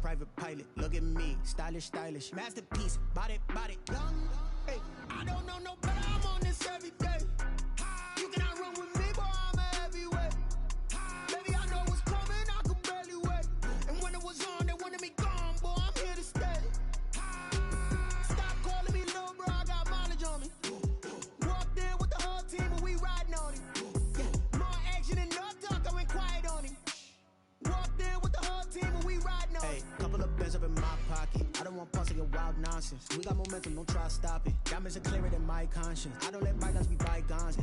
private pilot. Look at me, stylish, stylish. Masterpiece, body, body. Young, hey, I don't know no better. I'm on this every day. You cannot run with me, boy, I'm a heavyweight. Baby, I know what's coming, I could barely wait. And when it was on, they wanted me gone, boy, I'm here to stay. Stop calling me little bro, I got mileage on me. Walked in with the whole team and we riding on it. Yeah, more action and no talk, I went quiet on him. Walked in with the whole team and we riding on it. Hey, couple of bands up in my pocket. I don't want pulse of your wild nonsense. We got momentum, don't try to stop it. Diamonds are clearer than my conscience. I don't let bygones be bygones.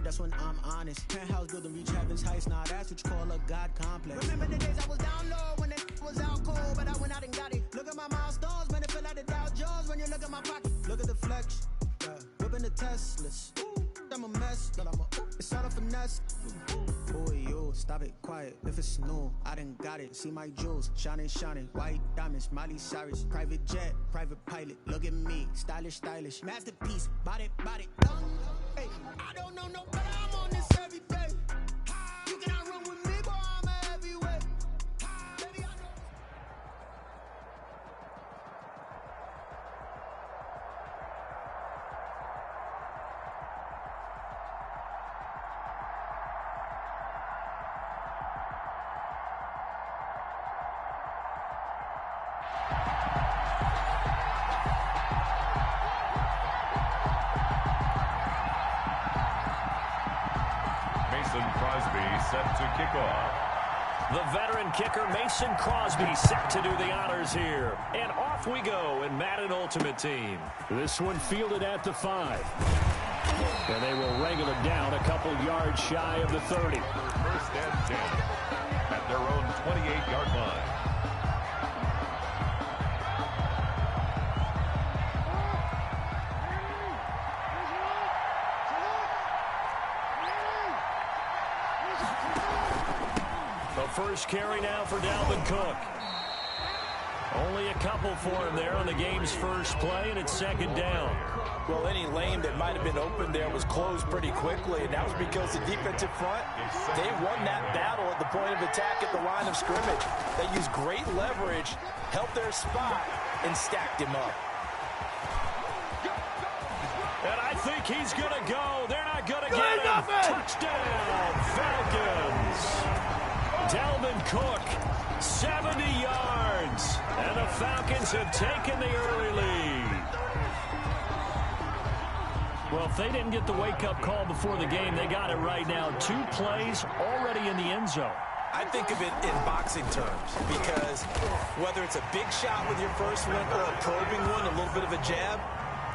That's when I'm honest. Penthouse building, reach heaven's heights. Nah, that's what you call a God complex. Remember the days I was down low when it was out cold, but I went out and got it. Look at my milestones, man, it feel like the Dow Jones when you look at my pocket. Look at the flex, whipping the Teslas. I'm a mess, but it's all a finesse. Boy, you stop it, quiet. If it's new, I done got it. See my jewels, shining, shining. White diamonds, Miley Cyrus. Private jet, private pilot. Look at me, stylish, stylish. Masterpiece, body, body. Hey, I don't know no better. I'm on this every day. You cannot run with me, boy, I'm a heavyweight. Baby, I know. Crosby set to kick off. The veteran kicker Mason Crosby set to do the honors here. And off we go in Madden Ultimate Team. This one fielded at the 5. And they will wrangle it down a couple yards shy of the 30. First and 10 at their own 28-yard line. First carry now for Dalvin Cook. Only a couple for him there on the game's first play, and it's second down. Well, any lane that might have been open there was closed pretty quickly, and that was because the defensive front, they won that battle at the point of attack at the line of scrimmage. They used great leverage, held their spot, and stacked him up. And I think he's going to go. They're not going to get him. Touchdown, Falcons. Dalvin Cook, 70 yards. And the Falcons have taken the early lead. Well, if they didn't get the wake-up call before the game, they got it right now. 2 plays already in the end zone. I think of it in boxing terms because whether it's a big shot with your first one or a probing one, a little bit of a jab,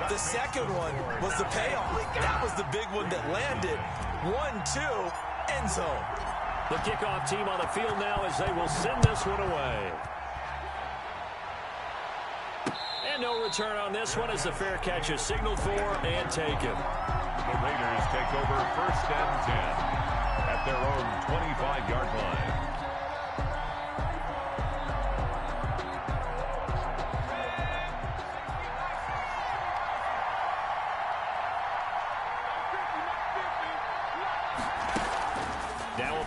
the second one was the payoff. That was the big one that landed. 1-2, end zone. The kickoff team on the field now as they will send this one away. And no return on this one as the fair catch is signaled for and taken. The Raiders take over first and 10 at their own 25-yard line.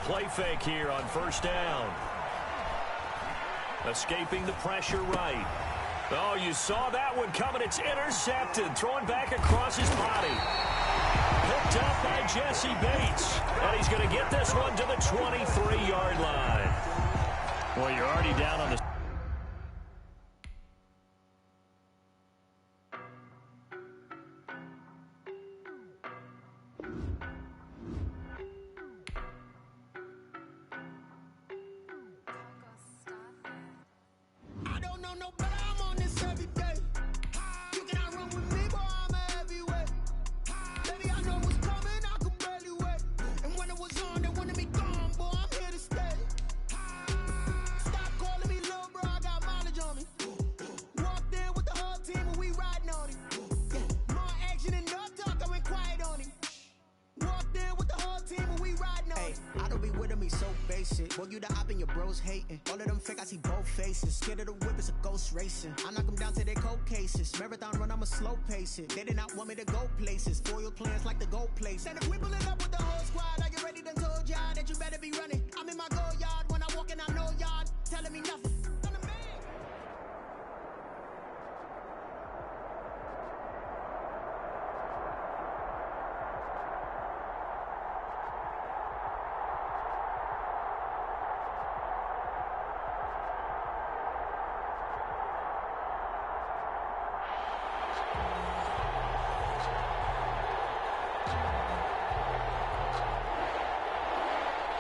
Play fake here on first down. Escaping the pressure right. Oh, you saw that one coming. It's intercepted. Throwing back across his body. Picked up by Jesse Bates. And he's going to get this one to the 23-yard line. Well, you're already down on the... Well, you the op and your bros hating. All of them fake, I see both faces. Scared of the whip, it's a ghost racing. I knock them down to their cold cases. Marathon run, I'ma slow pace it. They did not want me to go places. Foil plans like the gold place. And if we pulling up with the whole squad, I get ready to told y'all that you better be running. I'm in my go yard when I walk in, I know y'all telling me nothing.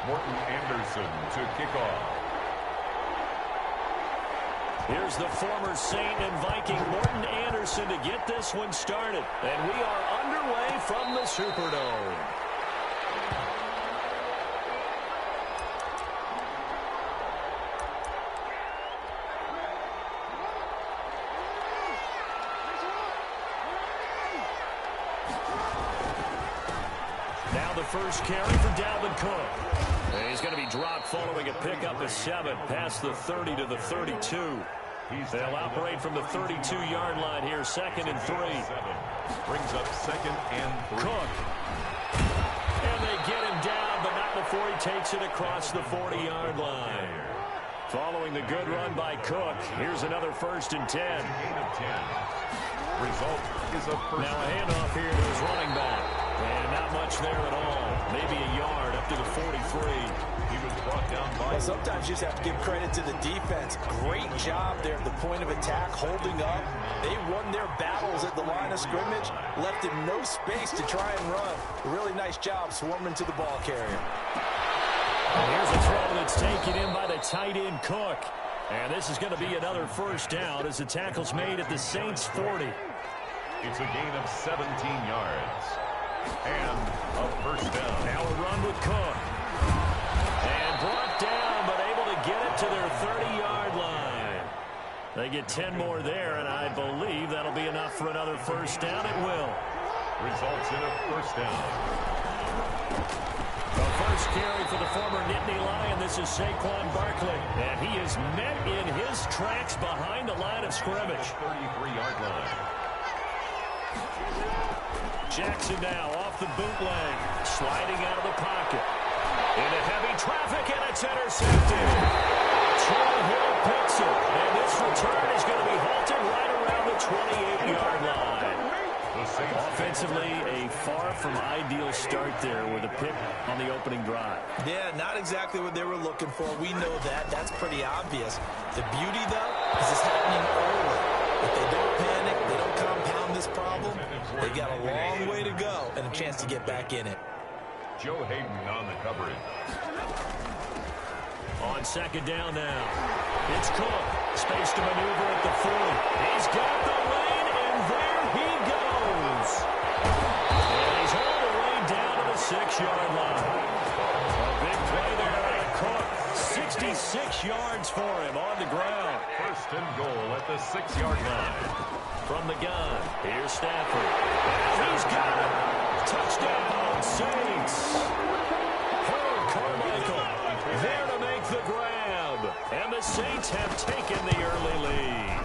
Morton Anderson to kick off. Here's the former Saint and Viking Morton Anderson to get this one started. And we are underway from the Superdome. Now the first carry for Dalvin Cook. And he's going to be dropped following a pickup of 7 past the 30 to the 32. They'll operate from the 32-yard line here, 2nd and 3. Brings up 2nd and 3. Cook. And they get him down, but not before he takes it across the 40-yard line. Following the good run by Cook, here's another 1st and 10. Gain of 10. Result is a first. Now a handoff here to his running back. And not much there at all. Maybe a yard up to the 43. He was brought down by... Well, sometimes you just have to give credit to the defense. Great job there at the point of attack, holding up. They won their battles at the line of scrimmage, left him no space to try and run. A really nice job swarming to the ball carrier. And here's a throw that's taken in by the tight end Cook. And this is going to be another 1st down as the tackle's made at the Saints' 40. It's a gain of 17 yards. And a 1st down. Now a run with Cook. And brought down, but able to get it to their 30-yard line. They get 10 more there, and I believe that'll be enough for another 1st down. It will. Results in a 1st down. The first carry for the former Nittany Lion. This is Saquon Barkley. And he is met in his tracks behind the line of scrimmage. 33-yard line. Jackson now off the bootleg. Sliding out of the pocket. Into heavy traffic, and it's intercepted. Troy Hill picks it. And this return is going to be halted right around the 28-yard line. Offensively, a far from ideal start there with a pick on the opening drive. Yeah, not exactly what they were looking for. We know that. That's pretty obvious. The beauty, though, is it's happening early. If they don't panic, they don't compound this problem, they got a long way to go and a chance to get back in it. Joe Hayden on the coverage. On 2nd down now. It's Cook. Space to maneuver at the 40. He's got the lane, and there he goes. And he's all the way down to the 6-yard line. A big play there by Cook. 66 yards for him on the ground. 1st and goal at the 6-yard line. From the gun, here's Stafford. And he's got it. Touchdown, Saints. Harold Carmichael there to make the grab. And the Saints have taken the early lead.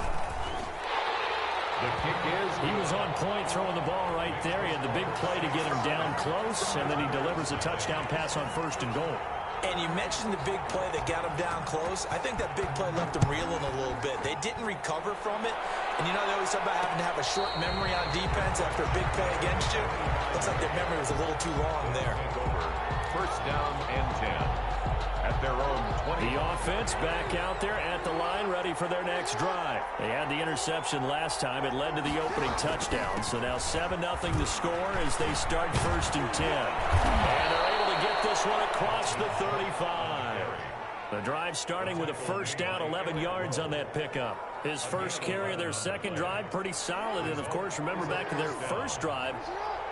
The kick is... He was on point throwing the ball right there. He had the big play to get him down close, and then he delivers a touchdown pass on 1st and goal. And you mentioned the big play that got him down close. I think that big play left him reeling a little bit. They didn't recover from it. And you know they always talk about having to have a short memory on defense after a big play against you. Looks like their memory was a little too long there. 1st down and 10. At their own 20. The offense back out there at the line, ready for their next drive. They had the interception last time. It led to the opening touchdown. So now 7-0 the score as they start 1st and 10. And they're able to get this one across the 35. The drive starting with a 1st down, 11 yards on that pickup. His first carry of their 2nd drive, pretty solid. And, of course, remember back to their 1st drive,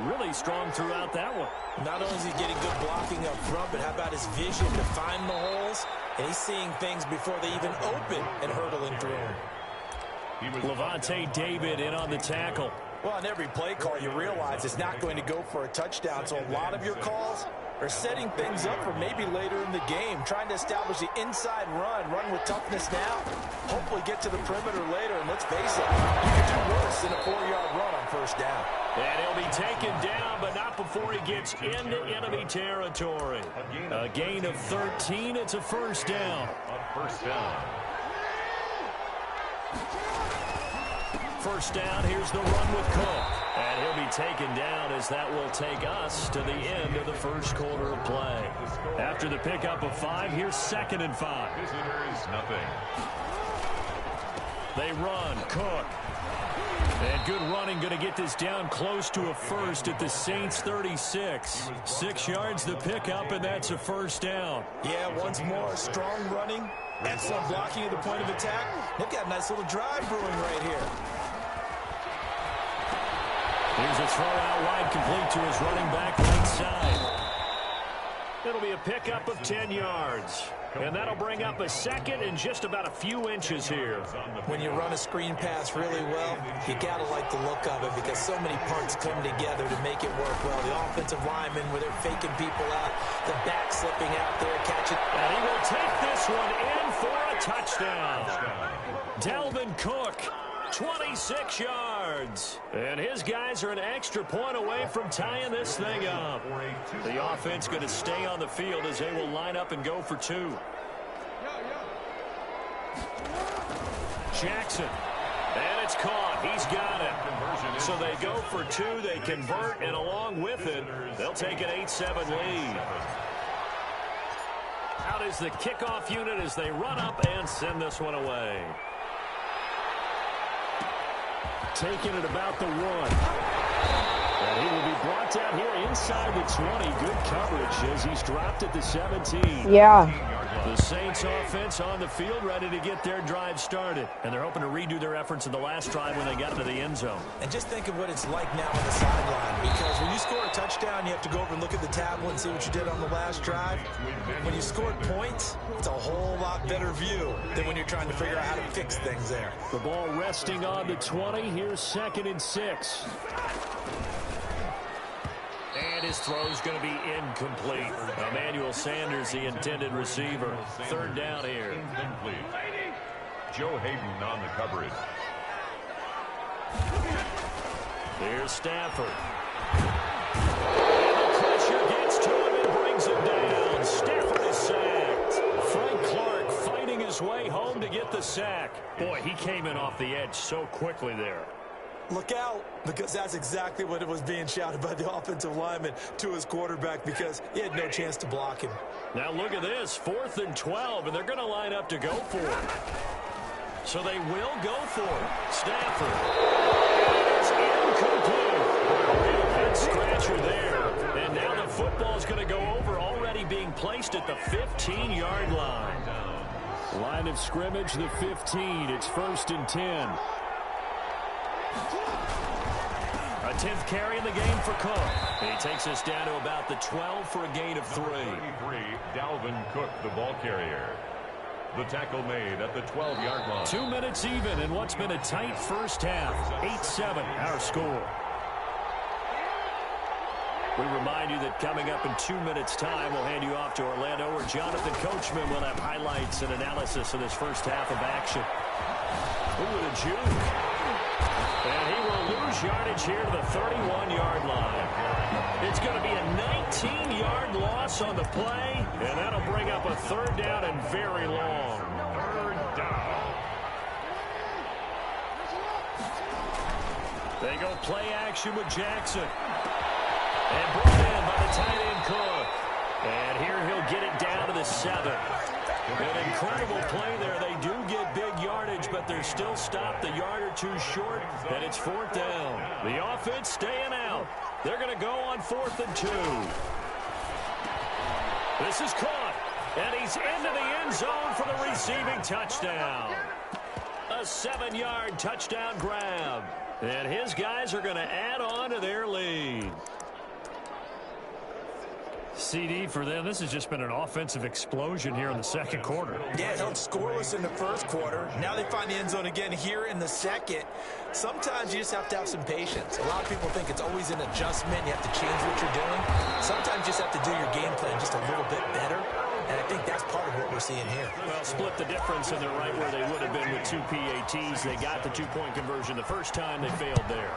really strong throughout that one. Not only is he getting good blocking up front, but how about his vision to find the holes? And he's seeing things before they even open and hurtling through them. Levante David in on the tackle. Well, on every play call, you realize it's not going to go for a touchdown. So a lot of your calls are setting things up for maybe later in the game, trying to establish the inside run with toughness now, hopefully get to the perimeter later. And let's face it, you can do worse than a 4-yard run on 1st down. And he'll be taken down, but not before he gets into enemy territory. A gain of 13. It's a 1st down. A 1st down. 1st down, here's the run with Cook. And he'll be taken down as that will take us to the end of the 1st quarter of play. After the pickup of 5, here's 2nd and 5. Visitors, nothing. They run. Cook. And good running, going to get this down close to a first at the Saints' 36. 6 yards the pickup, and that's a first down. Yeah, once more, strong running, excellent blocking at the point of attack. They've got a nice little drive brewing right here. Here's a throw out wide, complete to his running back right side. It'll be a pickup of 10 yards. And that'll bring up a second and just about a few inches here. When you run a screen pass really well, you got to like the look of it because so many parts come together to make it work well. The offensive linemen, where they're faking people out, the back slipping out there, catching. And he will take this one in for a touchdown. Dalvin Cook, 26 yards. And his guys are an extra point away from tying this thing up. The offense going to stay on the field as they will line up and go for 2. Jackson. And it's caught. He's got it. So they go for 2. They convert, and along with it, they'll take an 8-7 lead. Out is the kickoff unit as they run up and send this one away. Taking it about the 1. And he will be brought down here inside the 20. Good coverage as he's dropped at the 17. Yeah. The Saints offense on the field ready to get their drive started. And they're hoping to redo their efforts in the last drive when they got into the end zone. And just think of what it's like now on the sideline. Because when you score a touchdown, you have to go over and look at the tablet and see what you did on the last drive. When you scored points, it's a whole lot better view than when you're trying to figure out how to fix things there. The ball resting on the 20. Here's 2nd and 6. And his throw's going to be incomplete. Emmanuel Sanders, the intended receiver. 3rd down here. Incomplete. Joe Hayden on the coverage. Here's Stafford. And the pressure gets to him and brings him down. Stafford is sacked. Frank Clark fighting his way home to get the sack. Boy, he came in off the edge so quickly there. Look out, because that's exactly what it was being shouted by the offensive lineman to his quarterback because he had no chance to block him. Now look at this, 4th and 12, and they're going to line up to go for it. So they will go for it. Stafford. It's incomplete. A real head scratcher there. And now the football's going to go over, already being placed at the 15-yard line. Line of scrimmage, the 15. It's 1st and 10. A 10th carry in the game for Cook. He takes us down to about the 12 for a gain of 3. 33, Dalvin Cook, the ball carrier. The tackle made at the 12-yard line. 2 minutes even in what's been a tight first half. 8-7, our score. We remind you that coming up in 2 minutes' time, we'll hand you off to Orlando, where Jonathan Coachman will have highlights and analysis of this first half of action. Ooh, a juke. And he will lose yardage here to the 31-yard line. It's going to be a 19-yard loss on the play, and that'll bring up a 3rd down and very long. 3rd down. They go play action with Jackson. And brought in by the tight end Cook. And here he'll get it down to the 7. An incredible play there. They do get big yardage, but they're still stopped a yard or 2 short, and it's 4th down. The offense staying out. They're going to go on 4th and 2. This is caught, and he's into the end zone for the receiving touchdown. A 7-yard touchdown grab, and his guys are going to add on to their lead. CD for them. This has just been an offensive explosion here in the 2nd quarter. Yeah, held scoreless in the 1st quarter. Now they find the end zone again here in the 2nd. Sometimes you just have to have some patience. A lot of people think it's always an adjustment. You have to change what you're doing. Sometimes you just have to do your game plan just a little bit better. And I think that's part of what we're seeing here. Well, split the difference, and they're right where they would have been with 2 PATs. They got the 2-point conversion the first time. They failed there.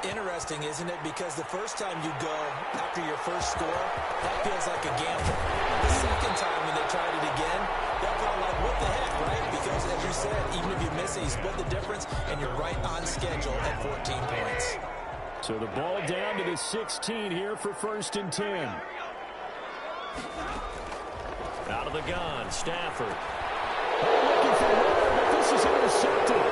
Interesting, isn't it? Because the first time you go after your first score, that feels like a gamble. The second time when they tried it again, that felt like, what the heck, right? Because, as you said, even if you miss it, you split the difference, and you're right on schedule at 14 points. So the ball down to the 16 here for 1st and 10. Out of the gun, Stafford. Looking for more, but this is intercepted.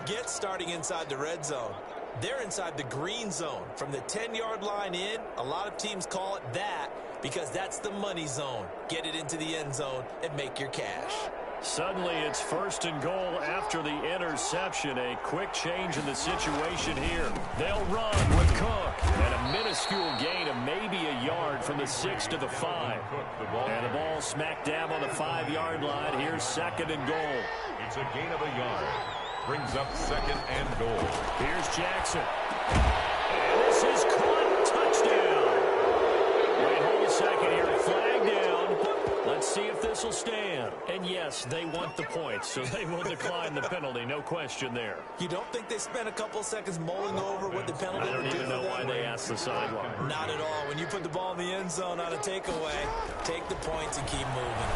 forget starting inside the red zone. They're inside the green zone. From the 10-yard line in, a lot of teams call it that because that's the money zone. Get it into the end zone and make your cash. Suddenly, it's 1st and goal after the interception. A quick change in the situation here. They'll run with Cook. And a minuscule gain of maybe a yard from the 6 to the 5. And the ball smack dab on the 5-yard line. Here's 2nd and goal. It's a gain of a yard. Brings up 2nd and goal. Here's Jackson. And this is caught. Touchdown. Wait, hold a second here. Flag down. Let's see if this will stand. And yes, they want the points, so they will decline the penalty. No question there. You don't think they spent a couple seconds mulling over what the penalty would do? I don't even know why they asked the sideline. Not at all. When you put the ball in the end zone on a takeaway, take the points and keep moving.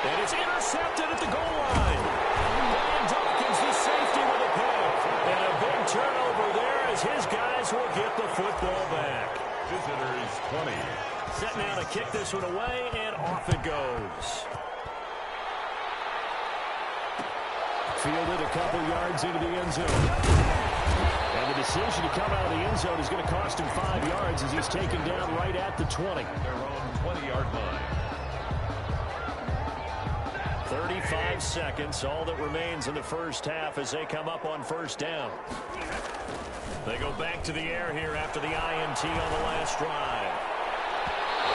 And it's intercepted at the goal line. And Dawkins, the safety with a pick. And a big turnover there as his guys will get the football back. Visitors 20. Set now to kick this one away, and off it goes. Fielded a couple yards into the end zone. And the decision to come out of the end zone is going to cost him 5 yards as he's taken down right at the 20. Their own 20-yard line. 35 seconds, all that remains in the first half as they come up on 1st down. They go back to the air here after the INT on the last drive.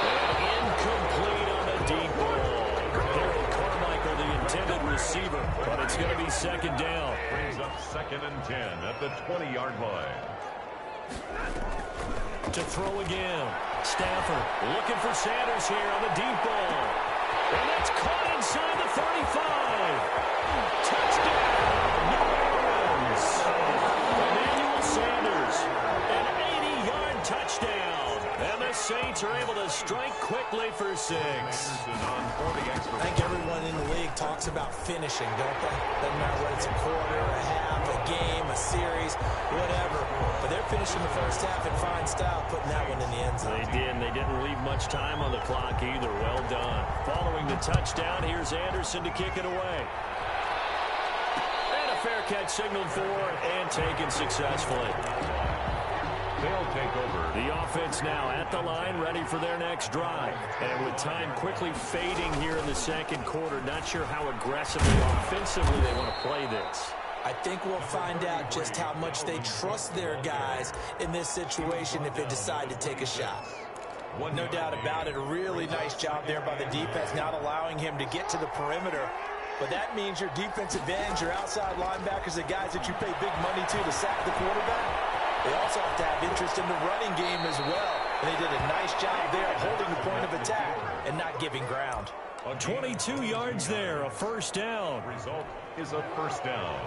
And incomplete on the deep ball. Harold Carmichael, the intended receiver, but it's going to be 2nd down. Brings up 2nd and 10 at the 20-yard line. To throw again. Stafford looking for Sanders here on the deep ball. And that's caught inside the 35. Touchdown, New Orleans. Emmanuel Sanders, an 80-yard touchdown. And the Saints are able to strike quickly for 6. I think everyone in the league talks about finishing, don't they? Doesn't matter whether it's a quarter, a half, a game, a series, whatever. But they're finishing the first half in fine style, putting that one in the end zone. They did, and they didn't leave much time on the clock either. Well done. Following the touchdown, here's Anderson to kick it away. And a fair catch signaled for and taken successfully. They'll take over. The offense now at the line, ready for their next drive. And with time quickly fading here in the 2nd quarter, not sure how aggressively offensively they want to play this. I think we'll find out just how much they trust their guys in this situation if they decide to take a shot. No doubt about it, a really nice job there by the defense, not allowing him to get to the perimeter. But that means your defensive ends, your outside linebackers, the guys that you pay big money to sack the quarterback. They also have to have interest in the running game as well. And they did a nice job there holding the point of attack and not giving ground. On 22 yards there, a 1st down. Result is a 1st down.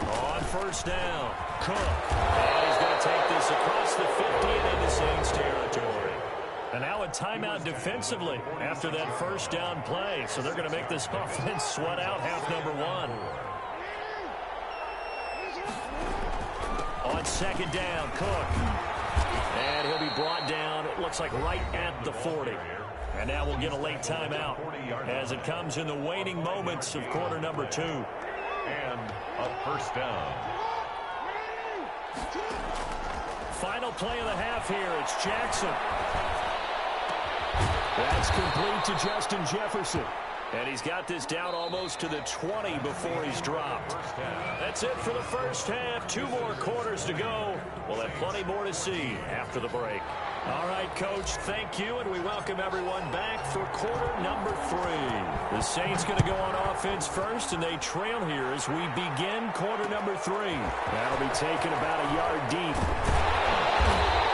On 1st down, Cook. And he's going to take this across the 50 and into Saints territory. And now a timeout defensively after that 1st down play. So they're going to make this offense sweat out half number 1. On 2nd down, Cook. And he'll be brought down, it looks like right at the 40. And now we'll get a late timeout as it comes in the waning moments of quarter number 2. And a 1st down. Final play of the half here. It's Jackson. That's complete to Justin Jefferson. And he's got this down almost to the 20 before he's dropped. That's it for the first half. 2 more quarters to go. We'll have plenty more to see after the break. All right, Coach, thank you, and we welcome everyone back for quarter number 3. The Saints going to go on offense first, and they trail here as we begin quarter number 3. That'll be taken about a yard deep.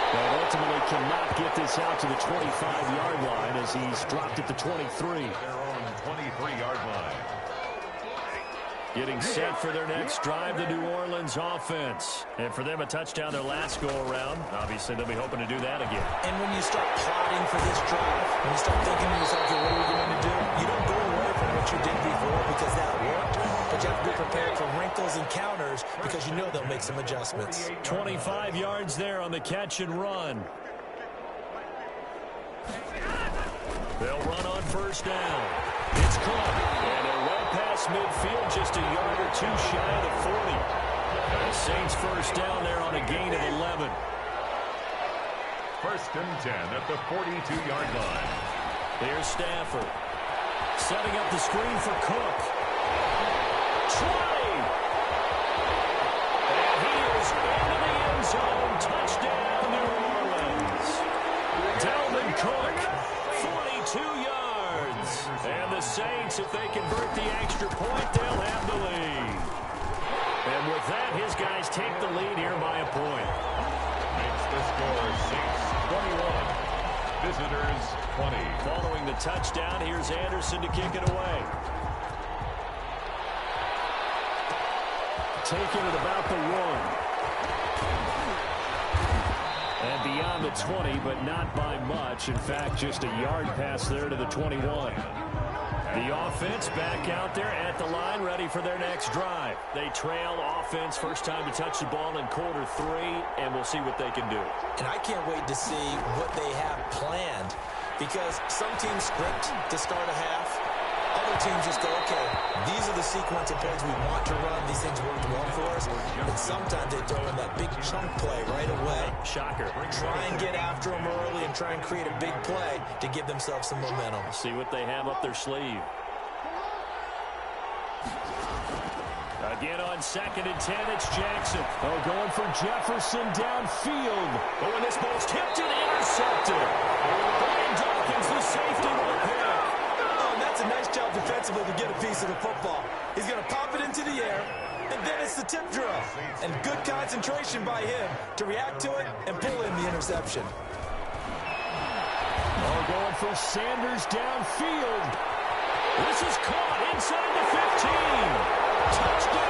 But ultimately cannot get this out to the 25-yard line as he's dropped at the 23. Their own 23-yard line. Getting set for their next drive, the New Orleans offense. And for them, a touchdown their last go-around. Obviously, they'll be hoping to do that again. And when you start plotting for this drive, when you start thinking to yourself, okay, what are we going to do? You don't go away from what you did before because that worked. But you have to be prepared for wrinkles and counters because you know they'll make some adjustments. 25 yards there on the catch and run. They'll run on first down. It's Cook. And they're well past midfield, just a yard or two shy of the 40. The Saints first down there on a gain of 11. First and 10 at the 42-yard line. Here's Stafford. Setting up the screen for Cook. 20. And he is into the end zone. Touchdown, New Orleans. Dalvin Cook, 42 yards. And the Saints, if they convert the extra point, they'll have the lead. And with that, his guys take the lead here by a point. Makes the score Saints 21. Visitors 20. Following the touchdown, here's Anderson to kick it away. Taking it about the 1. And beyond the 20, but not by much. In fact, just a yard pass there to the 21. The offense back out there at the line, ready for their next drive. They trail offense, first time to touch the ball in quarter 3, and we'll see what they can do. And I can't wait to see what they have planned, because some teams script to start a half. Other teams just go, okay, these are the sequence of plays we want to run. These things worked well for us. And sometimes they throw in that big chunk play right away. Shocker. Try and get after them early and try and create a big play to give themselves some momentum. See what they have up their sleeve. Again on 2nd and 10, it's Jackson. Oh, going for Jefferson downfield. Oh, and this ball's tipped and intercepted. Brian Dawkins, the safety, with a pick. That's a nice job defensively to get a piece of the football. He's going to pop it into the air, and then it's the tip drill. And good concentration by him to react to it and pull in the interception. Oh, going for Sanders downfield. This is caught inside the 15. Touchdown.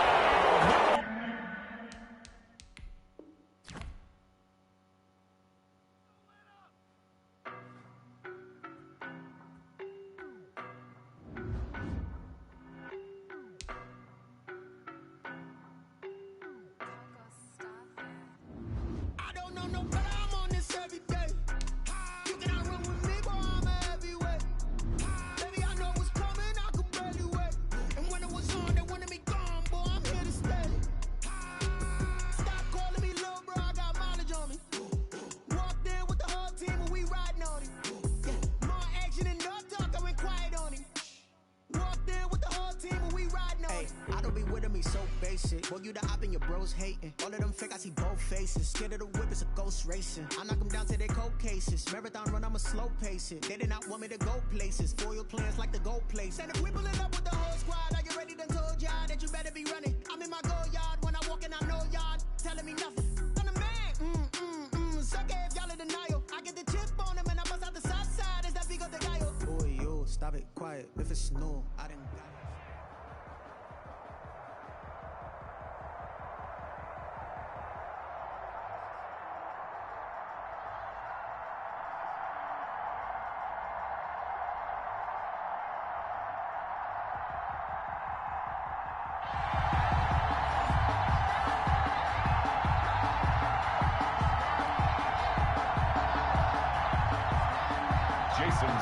Boy, you the op and your bros hating. All of them fake, I see both faces. Scared of the whip, it's a ghost racing. I knock them down to their cold cases. Marathon run, I'ma slow pace it. They did not want me to go places. Foil plans like the gold place. And if we pulling up with the whole squad, are you ready to told y'all that you better be running? I'm in my go yard when I walk in, I know y'all telling me nothing. I'm the man, sucker if y'all in denial. I get the chip on them and I bust out the south side. Is that big of the guy? Boy, yo, stop it, quiet. If it's snow, I didn't got it.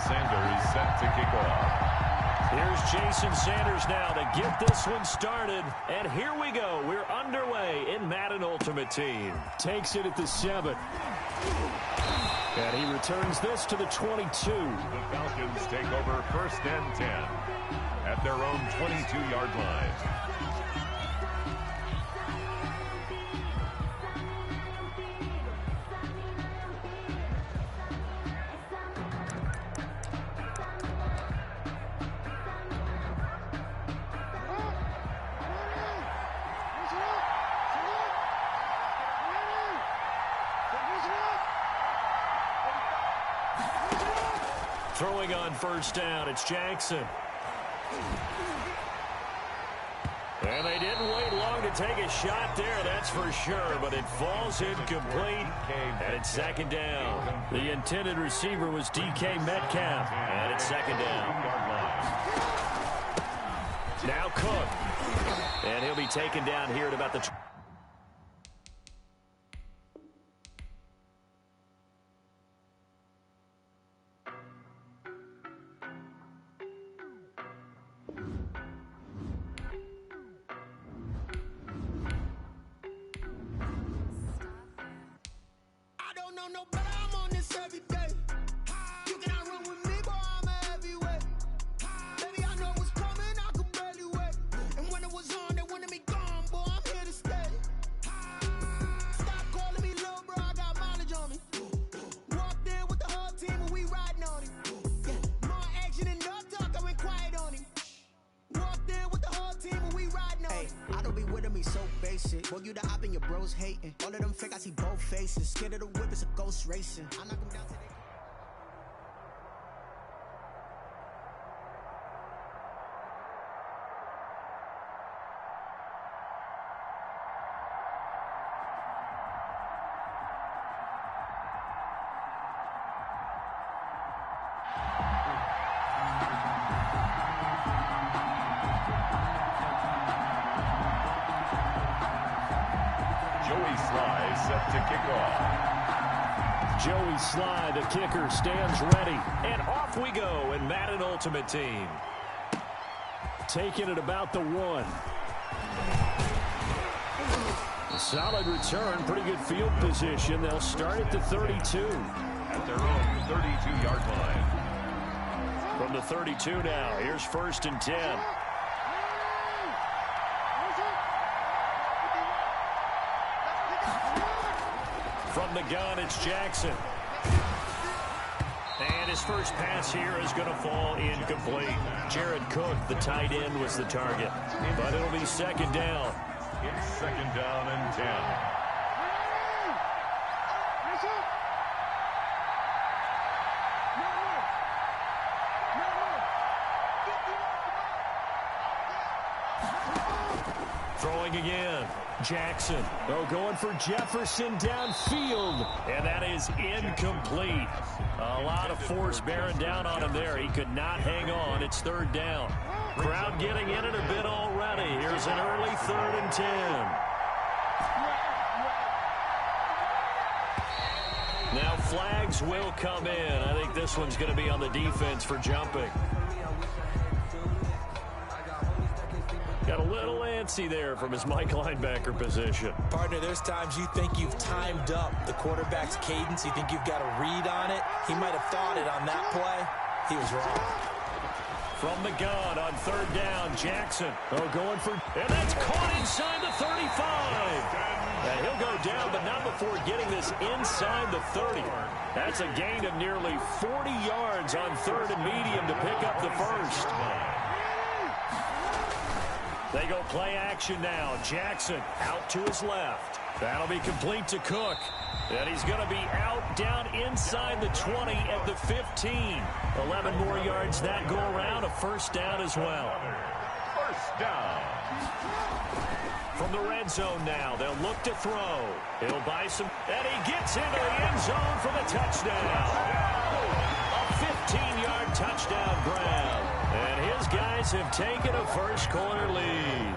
Sanders set to kick off. Here's Jason Sanders now to get this one started. And here we go. We're underway in Madden Ultimate Team. Takes it at the 7. And he returns this to the 22. The Falcons take over 1st and 10 at their own 22-yard line. Throwing on first down, it's Jackson. And they didn't wait long to take a shot there, that's for sure, but it falls incomplete, and it's 2nd down. The intended receiver was DK Metcalf, and it's 2nd down. Now Cook, and he'll be taken down here at about the face it. Boy, you the op and your bros hating. All of them fake, I see both faces. Scared of the whip, it's a ghost racing. I knock them down today. Joey Sly, the kicker, stands ready. And off we go in Madden Ultimate Team. Taking it about the 1. A solid return, pretty good field position. They'll start at the 32. At their own 32-yard line. From the 32 now, here's 1st and 10. From the gun, it's Jackson. And his first pass here is going to fall incomplete. Jared Cook, the tight end, was the target. But it'll be 2nd down. It's 2nd down and 10. Throwing again. Jackson. Oh, going for Jefferson downfield. And that is incomplete. A lot of force bearing down on him there. He could not hang on. It's 3rd down. Crowd getting in it a bit already. Here's an early 3rd and 10. Now flags will come in. I think this one's going to be on the defense for jumping. Got a little antsy there from his Mike linebacker position. Partner, there's times you think you've timed up the quarterback's cadence. You think you've got a read on it. He might have thought it on that play. He was wrong. From the gun on 3rd down, Jackson. Oh, going for... And that's caught inside the 35. And he'll go down, but not before getting this inside the 30. That's a gain of nearly 40 yards on 3rd and medium to pick up the first. They go play action now. Jackson out to his left. That'll be complete to Cook. And he's going to be out down inside the 20 at the 15. 11 more yards that go around. A 1st down as well. 1st down. From the red zone now, they'll look to throw. He'll buy some. And he gets into the end zone for the touchdown. A 15-yard touchdown grab. And his guys have taken a first-quarter lead.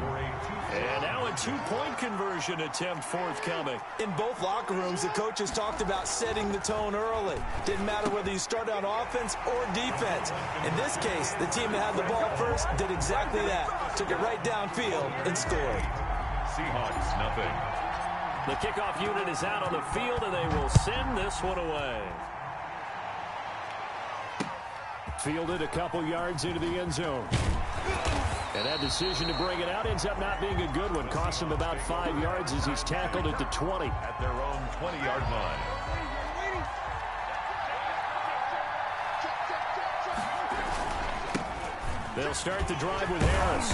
And now a 2-point conversion attempt forthcoming. In both locker rooms, the coaches talked about setting the tone early. Didn't matter whether you started on offense or defense. In this case, the team that had the ball first did exactly that. Took it right downfield and scored. Seahawks, nothing. The kickoff unit is out on the field, and they will send this one away. Fielded a couple yards into the end zone. And that decision to bring it out ends up not being a good one. Cost him about 5 yards as he's tackled at the 20. At their own 20-yard line. They'll start the drive with Harris.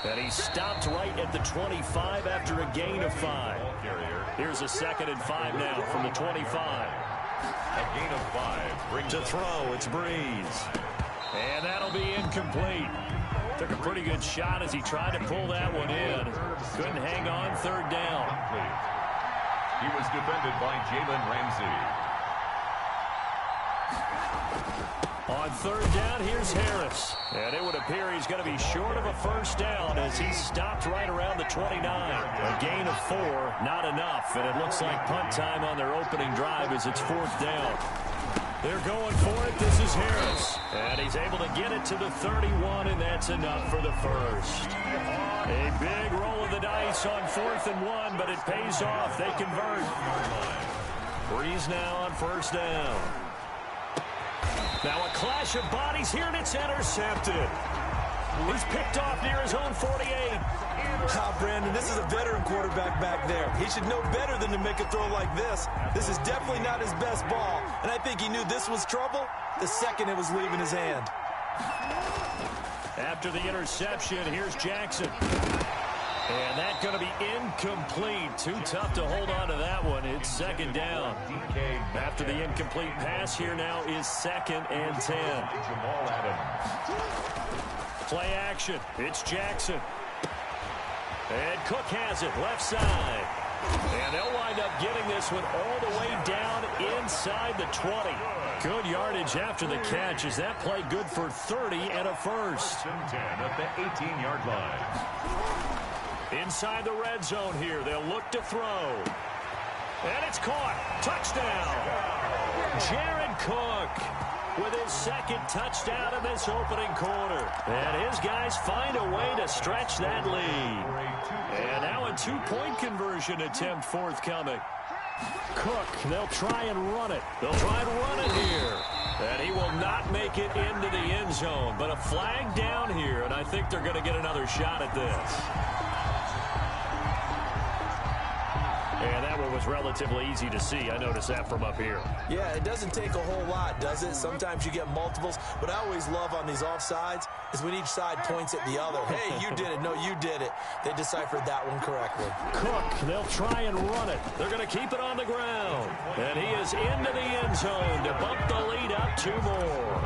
And he stopped right at the 25 after a gain of 5. Here's a 2nd and 5 now from the 25. A gain of 5. Brings to throw, it's Breeze. And that'll be incomplete. Took a pretty good shot as he tried to pull that one in. Couldn't hang on. 3rd down. He was defended by Jalen Ramsey. On 3rd down, here's Harris. And it would appear he's going to be short of a 1st down as he stopped right around the 29. A gain of 4, not enough. And it looks like punt time on their opening drive as it's 4th down. They're going for it. This is Harris. And he's able to get it to the 31, and that's enough for the first. A big roll of the dice on 4th and 1, but it pays off. They convert. Breeze now on 1st down. Now a clash of bodies here, and it's intercepted. He's picked off near his own 48. Brandon, this is a veteran quarterback back there. He should know better than to make a throw like this. This is definitely not his best ball, and I think he knew this was trouble the second it was leaving his hand. After the interception, here's Jackson. And that's going to be incomplete. Too tough to hold on to that one. It's second down. After the incomplete pass, here now is 2nd and 10. Play action. It's Jackson. And Cook has it left side. And they'll wind up getting this one all the way down inside the 20. Good yardage after the catch. Is that play good for 30 and a first? 10 at the 18-yard line. Inside the red zone here. They'll look to throw. And it's caught. Touchdown. Jared Cook with his 2nd touchdown in this opening quarter. And his guys find a way to stretch that lead. And now a 2-point conversion attempt forthcoming. Cook, they'll try and run it. They'll try and run it here. And he will not make it into the end zone. But a flag down here, and I think they're going to get another shot at this. And that one was relatively easy to see. I noticed that from up here. Yeah, it doesn't take a whole lot, does it? Sometimes you get multiples. What I always love on these offsides is when each side points at the other. Hey, you did it. No, you did it. They deciphered that one correctly. Cook, they'll try and run it. They're going to keep it on the ground. And he is into the end zone to bump the lead up 2 more.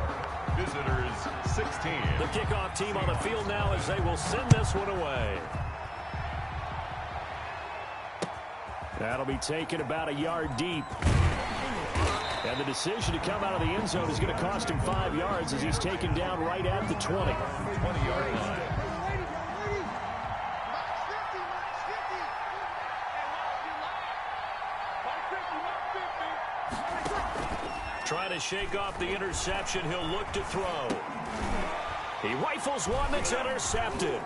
Visitors 16. The kickoff team on the field now as they will send this one away. That'll be taken about a yard deep. And the decision to come out of the end zone is going to cost him 5 yards as he's taken down right at the 20. 20-yard line. Trying to shake off the interception. He'll look to throw. He rifles one that's intercepted.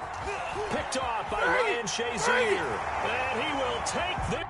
Picked off by Ryan Shazier. And he will take this.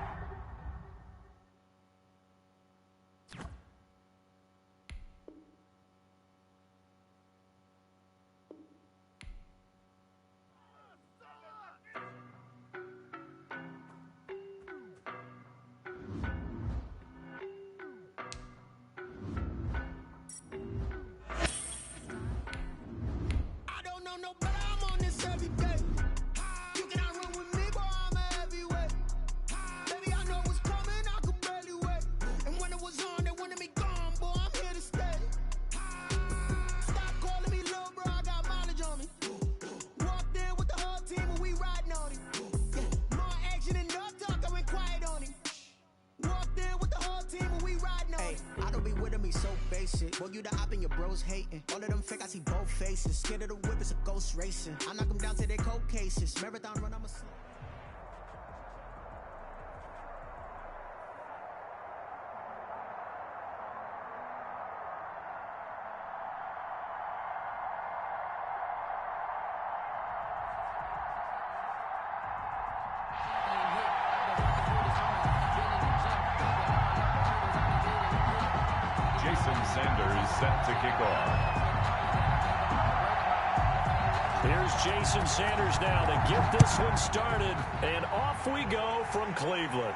Boy, you the op and your bros hating. All of them fake, I see both faces. Scared of the whip, it's a ghost racing. I knock them down to their cold cases. Marathon run, I'm a slow. Set to kick off. Here's Jason Sanders now to get this one started, and off we go from Cleveland.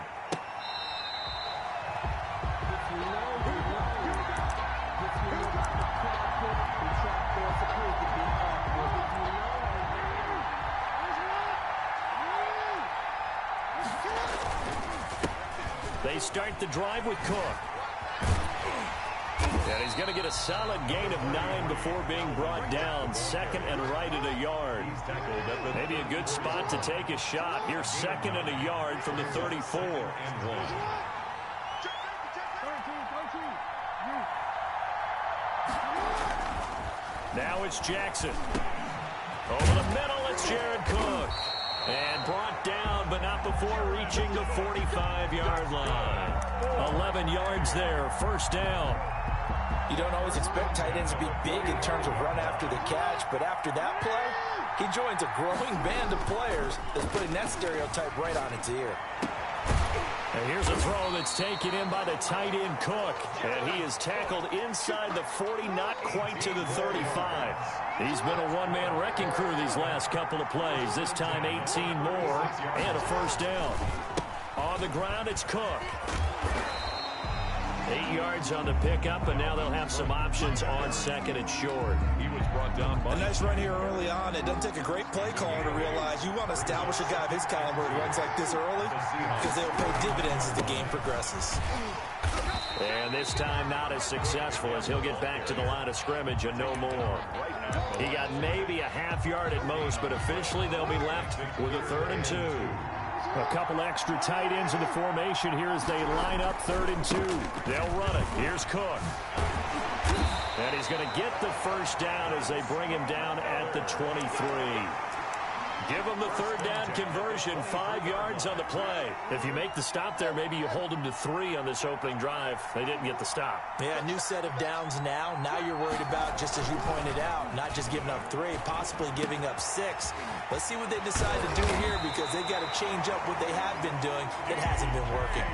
They start the drive with Cook. And he's going to get a solid gain of 9 before being brought down. 2nd and right at a yard. Maybe a good spot to take a shot. Here's 2nd and a yard from the 34. Now it's Jackson. Over the middle, it's Jared Cook. And brought down, but not before reaching the 45-yard line. 11 yards there, first down. You don't always expect tight ends to be big in terms of run after the catch, but after that play, he joins a growing band of players that's putting that stereotype right on its ear. And here's a throw that's taken in by the tight end Cook. And he is tackled inside the 40, not quite to the 35. He's been a one-man wrecking crew these last couple of plays. This time 18 more and a first down. On the ground, it's Cook. 8 yards on the pickup, and now they'll have some options on second and short. He was brought down by... A nice run here early on. It doesn't take a great play caller to realize you want to establish a guy of his caliber who runs like this early because they'll pay dividends as the game progresses. And this time not as successful as he'll get back to the line of scrimmage and no more. He got maybe a half yard at most, but officially they'll be left with a 3rd and 2. A couple extra tight ends in the formation here as they line up 3rd and 2. They'll run it. Here's Cook. And he's going to get the first down as they bring him down at the 23. Give him the 3rd down conversion, 5 yards on the play. If you make the stop there, maybe you hold him to 3 on this opening drive. They didn't get the stop. Yeah, new set of downs now. Now you're worried about, just as you pointed out, not just giving up 3, possibly giving up 6. Let's see what they decide to do here because they've got to change up what they have been doing that hasn't been working.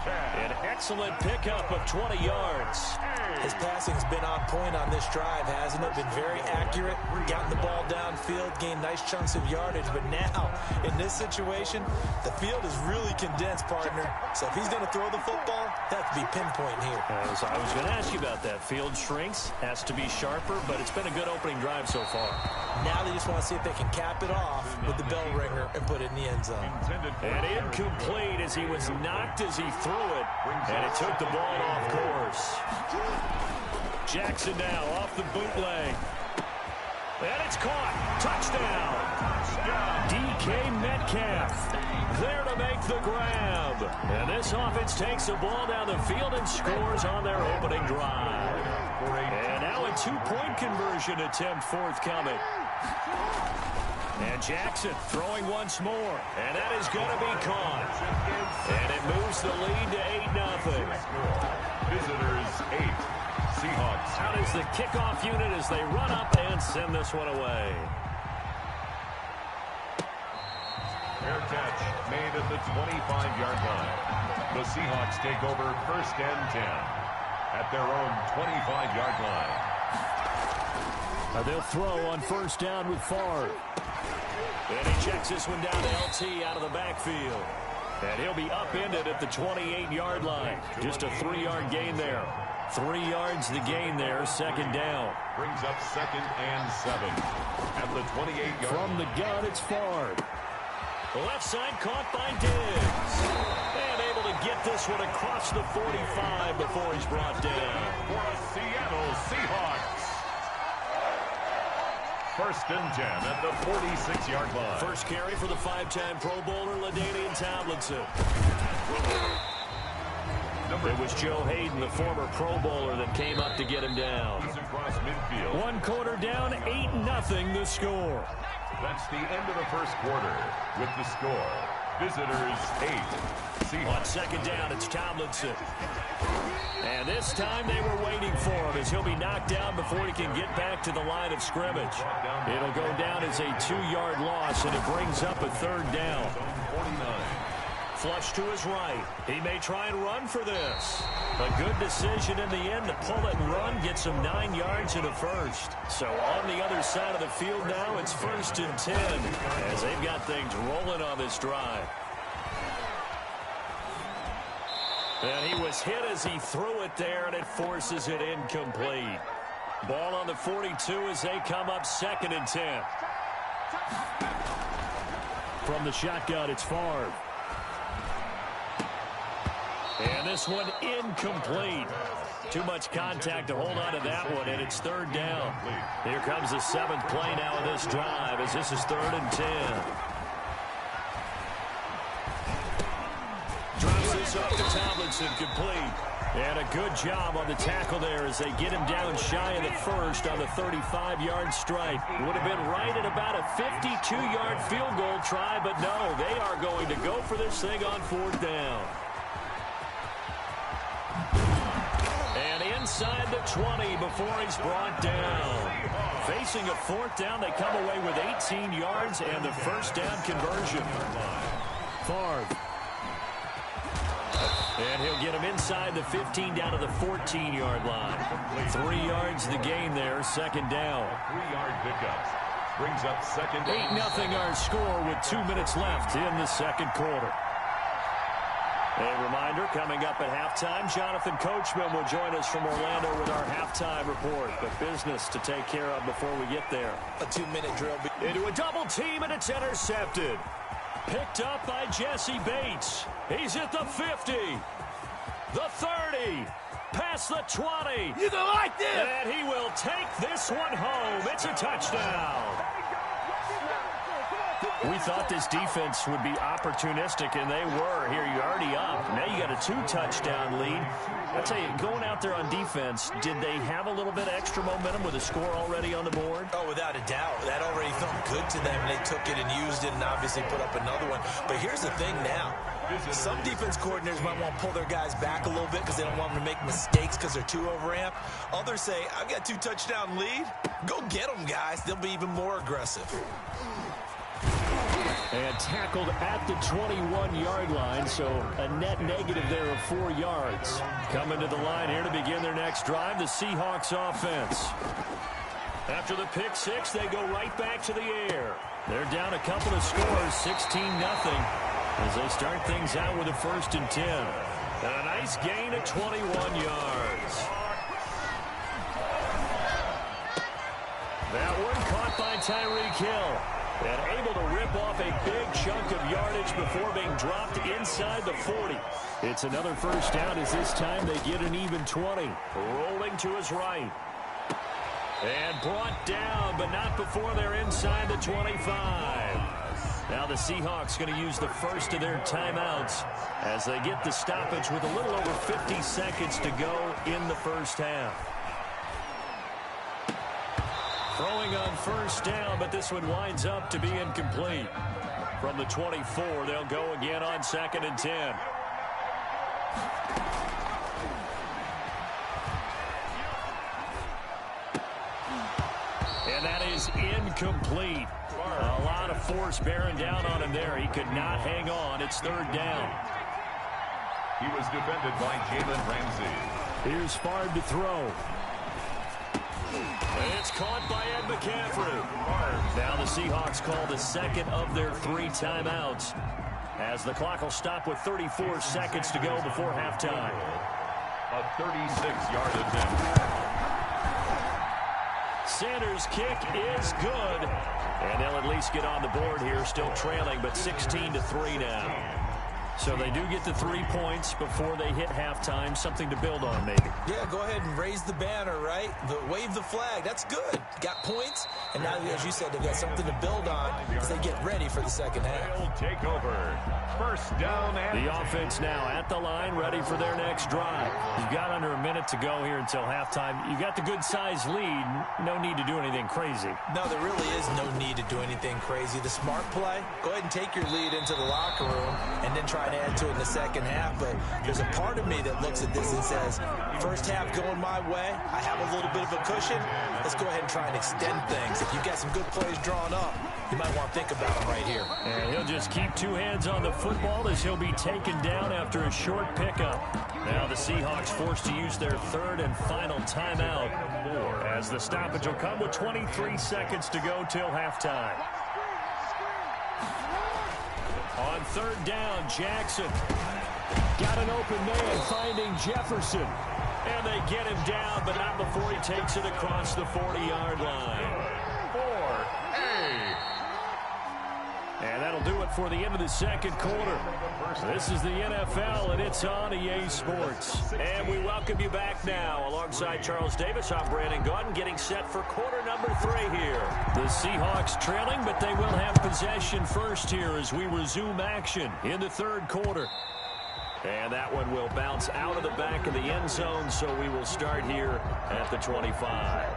An excellent pickup of 20 yards. His passing's been on point on this drive, hasn't it? Been very accurate, gotten the ball downfield, gained nice chunks of yardage. But now, in this situation, the field is really condensed, partner. So if he's going to throw the football, that has to be pinpoint here. As I was going to ask you about that. Field shrinks, has to be sharper, but it's been a good opening drive so far. Now they just want to see if they can cap it off with the bell ringer and put it in the end zone. And incomplete as he was knocked as he threw it, and it took the ball off course. Jackson now off the bootleg. And it's caught. Touchdown. DK Metcalf there to make the grab. And this offense takes the ball down the field and scores on their opening drive. And now a 2-point conversion attempt forthcoming. And Jackson throwing once more. And that is going to be caught. And it moves the lead to 8-0. Visitors 8. Seahawks. Out is the kickoff unit as they run up and send this one away. Fair catch made at the 25-yard line. The Seahawks take over 1st and 10 at their own 25-yard line. They'll throw on 1st down with Favre. And he checks this one down to LT out of the backfield. And he'll be upended at the 28-yard line. Just a 3-yard gain there. 3 yards the gain there, 2nd down. Brings up 2nd and 7 at the 28-yard. From the gun, it's Favre. The left side caught by Diggs. And able to get this one across the 45 before he's brought down. For the Seattle Seahawks. 1st and 10 at the 46-yard line. First carry for the 5-time Pro Bowler, LaDainian Tomlinson. It was Joe Hayden, the former Pro Bowler, that came up to get him down. Across midfield. 1 quarter down, 8-0 the score. That's the end of the 1st quarter with the score. Visitors 8. Seahawks. On 2nd down, it's Tomlinson. And this time they were waiting for him as he'll be knocked down before he can get back to the line of scrimmage. It'll go down as a 2-yard loss, and it brings up a 3rd down. 49. Flush to his right. He may try and run for this. A good decision in the end to pull it and run, gets him 9 yards in a first. So on the other side of the field now, it's 1st and 10 as they've got things rolling on this drive. And he was hit as he threw it there, and it forces it incomplete. Ball on the 42 as they come up 2nd and 10. From the shotgun, it's Favre. And this one incomplete. Too much contact to hold on to that one, and it's 3rd down. Here comes the 7th play now of this drive as this is 3rd and 10. Drops this off to Tomlinson, complete. And a good job on the tackle there as they get him down shy of the first on the 35-yard strike. Would have been right at about a 52-yard field goal try, but no, they are going to go for this thing on 4th down. And inside the 20 before he's brought down. Facing a 4th down, they come away with 18 yards and the 1st down conversion. Favre. And he'll get him inside the 15 down to the 14-yard line. 3 yards the gain there, 2nd down. 3-yard pickup. Brings up 2nd. 8-0 our score with 2 minutes left in the 2nd quarter. A reminder, coming up at halftime, Jonathan Coachman will join us from Orlando with our halftime report. But business to take care of before we get there. A 2-minute drill. Into a double team, and it's intercepted. Picked up by Jesse Bates. He's at the 50, the 30, past the 20. You gonna like this? And he will take this one home. It's a touchdown. We thought this defense would be opportunistic, and they were. Here, you're already up. Now you got a 2-touchdown lead. I'll tell you, going out there on defense, did they have a little bit of extra momentum with a score already on the board? Oh, without a doubt. That already felt good to them. They took it and used it and obviously put up another one. But here's the thing now. Some defense coordinators might want to pull their guys back a little bit because they don't want them to make mistakes because they're too overamped. Others say, I've got a 2-touchdown lead. Go get them, guys. They'll be even more aggressive. And tackled at the 21-yard line, so a net negative there of 4 yards. Coming to the line here to begin their next drive, the Seahawks offense. After the pick six, they go right back to the air. They're down a couple of scores, 16-0, as they start things out with a 1st and 10. And a nice gain of 21 yards. That one caught by Tyreek Hill. And able to rip off a big chunk of yardage before being dropped inside the 40. It's another 1st down as this time they get an even 20. Rolling to his right. And brought down, but not before they're inside the 25. Now the Seahawks going to use the first of their timeouts as they get the stoppage with a little over 50 seconds to go in the 1st half. Throwing on 1st down, but this one winds up to be incomplete. From the 24, they'll go again on 2nd and 10. And that is incomplete. A lot of force bearing down on him there. He could not hang on. It's 3rd down. He was defended by Jalen Ramsey. Here's Favre to throw. It's caught by Ed McCaffrey. Now the Seahawks call the 2nd of their 3 timeouts as the clock will stop with 34 seconds to go before halftime. A 36-yard attempt. Sanders' kick is good. And they'll at least get on the board here, still trailing, but 16-3 now. So they do get the 3 points before they hit halftime. Something to build on, maybe. Yeah, go ahead and raise the banner, right? Wave the flag. That's good. Got points, and now, as you said, they've got something to build on as they get ready for the 2nd half. They'll take over. 1st down. And the offense now at the line, ready for their next drive. You've got under a minute to go here until halftime. You've got the good-sized lead. No need to do anything crazy. No, there really is no need to do anything crazy. The smart play, go ahead and take your lead into the locker room and then try to add to it in the 2nd half. But there's a part of me that looks at this and says, 1st half going my way, I have a little bit of a cushion. Let's go ahead and try and extend things. If you've got some good plays drawn up, you might want to think about them right here. And he'll just keep 2 hands on the football as he'll be taken down after a short pickup. Now the Seahawks forced to use their 3rd and final timeout as the stoppage will come with 23 seconds to go till halftime. On 3rd down, Jackson got an open man finding Jefferson. And they get him down, but not before he takes it across the 40-yard line. 4A. And that'll do it for the end of the 2nd quarter. This is the NFL, and it's on EA Sports. And we welcome you back now. Alongside Charles Davis, I'm Brandon Gaudin, getting set for quarter number 3 here. The Seahawks trailing, but they will have possession first here as we resume action in the 3rd quarter. And that one will bounce out of the back of the end zone, so we will start here at the 25.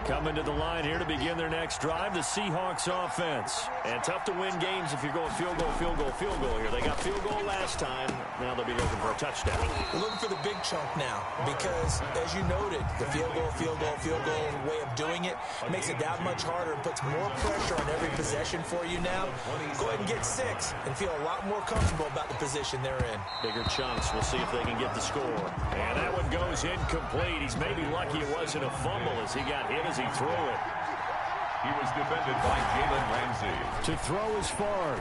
Coming to the line here to begin their next drive, the Seahawks offense. And tough to win games if you're going field goal, field goal, field goal here. They got field goal last time. Now they'll be looking for a touchdown. We're looking for the big chunk now because, as you noted, the field goal way of doing it makes it that much harder and puts more pressure on every possession for you now. Go ahead and get 6 and feel a lot more comfortable about the position they're in. Bigger chunks. We'll see if they can get the score. And that one goes incomplete. He's maybe lucky it wasn't a fumble as he got hit as he threw it. He was defended by Jalen Ramsey. To throw is Favre.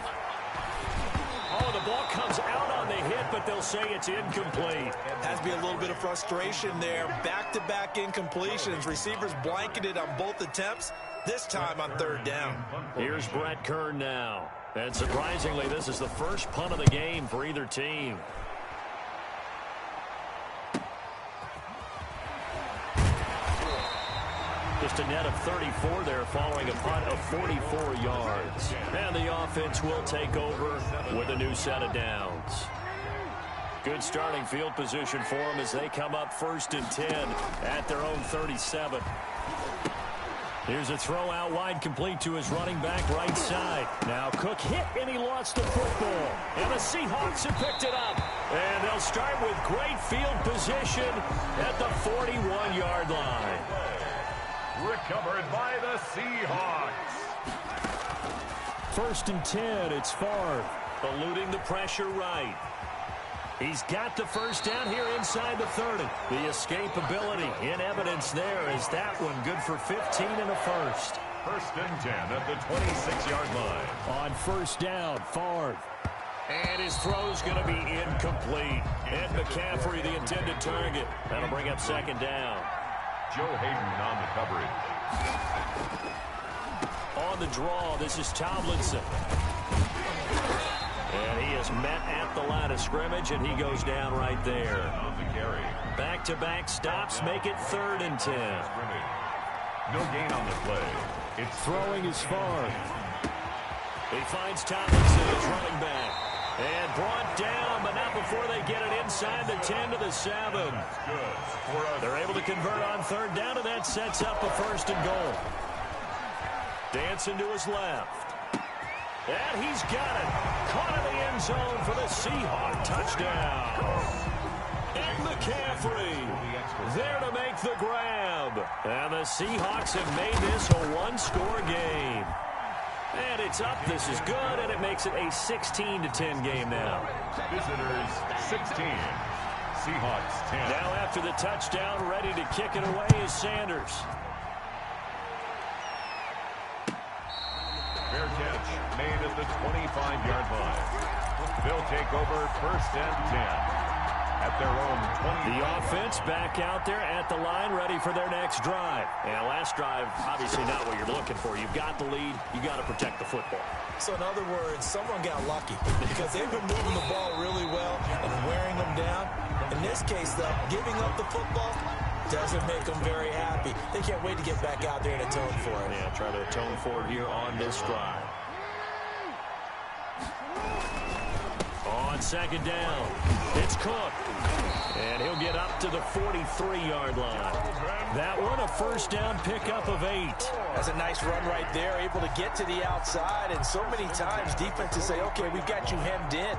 Oh, the ball comes out on on the hit, but they'll say it's incomplete. Has to be a little bit of frustration there. Back-to-back incompletions. Receivers blanketed on both attempts, this time on third down. Here's Brett Kern now. And surprisingly, this is the first punt of the game for either team. Just a net of 34 there following a punt of 44 yards. And the offense will take over with a new set of downs. Good starting field position for them as they come up 1st and 10 at their own 37. Here's a throw out wide, complete to his running back right side. Now Cook hit and he lost the football. And the Seahawks have picked it up. And they'll start with great field position at the 41-yard line. Recovered by the Seahawks. 1st and 10, it's Favre. Eluding the pressure right. He's got the first down here inside the 30. The escapability in evidence there is that one good for 15 and a first. 1st and 10 at the 26-yard line. On 1st down, Favre. And his throw's going to be incomplete. Ed McCaffrey, the intended target. That'll bring up 2nd down. Joe Hayden on the coverage. On the draw, this is Tomlinson. And he is met at the line of scrimmage, and he goes down right there. On the carry. Back-to-back stops make it 3rd and 10. No gain on the play. It's throwing is far. He finds Tomlinson as running back. And brought down, but not before they get it inside the 10 to the 7. They're able to convert on 3rd down, and that sets up a 1st and goal. Dancing to his left. And he's got it. Caught in the end zone for the Seahawk touchdown. And McCaffrey there to make the grab. And the Seahawks have made this a one-score game. And it's up. This is good, and it makes it a 16-10 game now. Visitors 16. Seahawks 10. Now after the touchdown, ready to kick it away is Sanders. Fair catch made at the 25-yard line. They'll take over 1st and 10. At their own 20. The offense back out there at the line, ready for their next drive. And last drive, obviously not what you're looking for. You've got the lead. You got to protect the football. So in other words, someone got lucky because they've been moving the ball really well and wearing them down. In this case, though, giving up the football doesn't make them very happy. They can't wait to get back out there and atone for it. Yeah, try to atone for it here on this drive. On 2nd down, it's Cook. And he'll get up to the 43-yard line. That one, a 1st down pickup of 8. That's a nice run right there, able to get to the outside. And so many times defenses say, okay, we've got you hemmed in.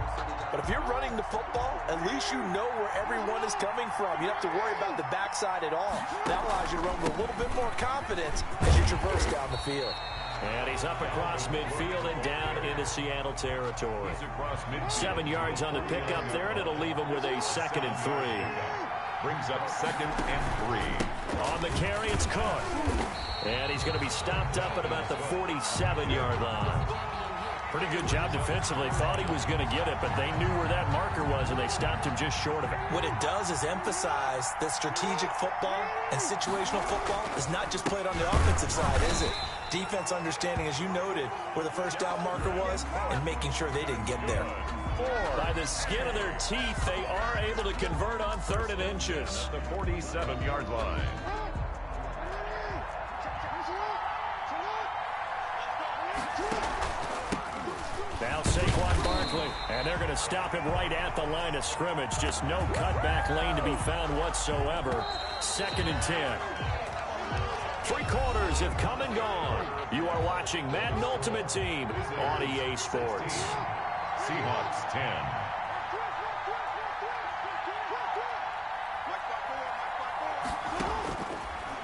But if you're running the football, at least you know where everyone is coming from. You don't have to worry about the backside at all. That allows you to run with a little bit more confidence as you traverse down the field. And he's up across midfield and down into Seattle territory. 7 yards on the pickup there, and it'll leave him with a 2nd and 3. Brings up 2nd and 3. On the carry, it's Cook. And he's going to be stopped up at about the 47-yard line. Pretty good job defensively. Thought he was going to get it, but they knew where that marker was, and they stopped him just short of it. What it does is emphasize that strategic football and situational football is not just played on the offensive side, is it? Defense understanding, as you noted, where the 1st down marker was and making sure they didn't get there. By the skin of their teeth, they are able to convert on 3rd and inches. The 47-yard line. Now Saquon Barkley, and they're going to stop him right at the line of scrimmage. Just no cutback lane to be found whatsoever. 2nd and 10. 3 quarters have come and gone. You are watching Madden Ultimate Team on EA Sports. Seahawks 10.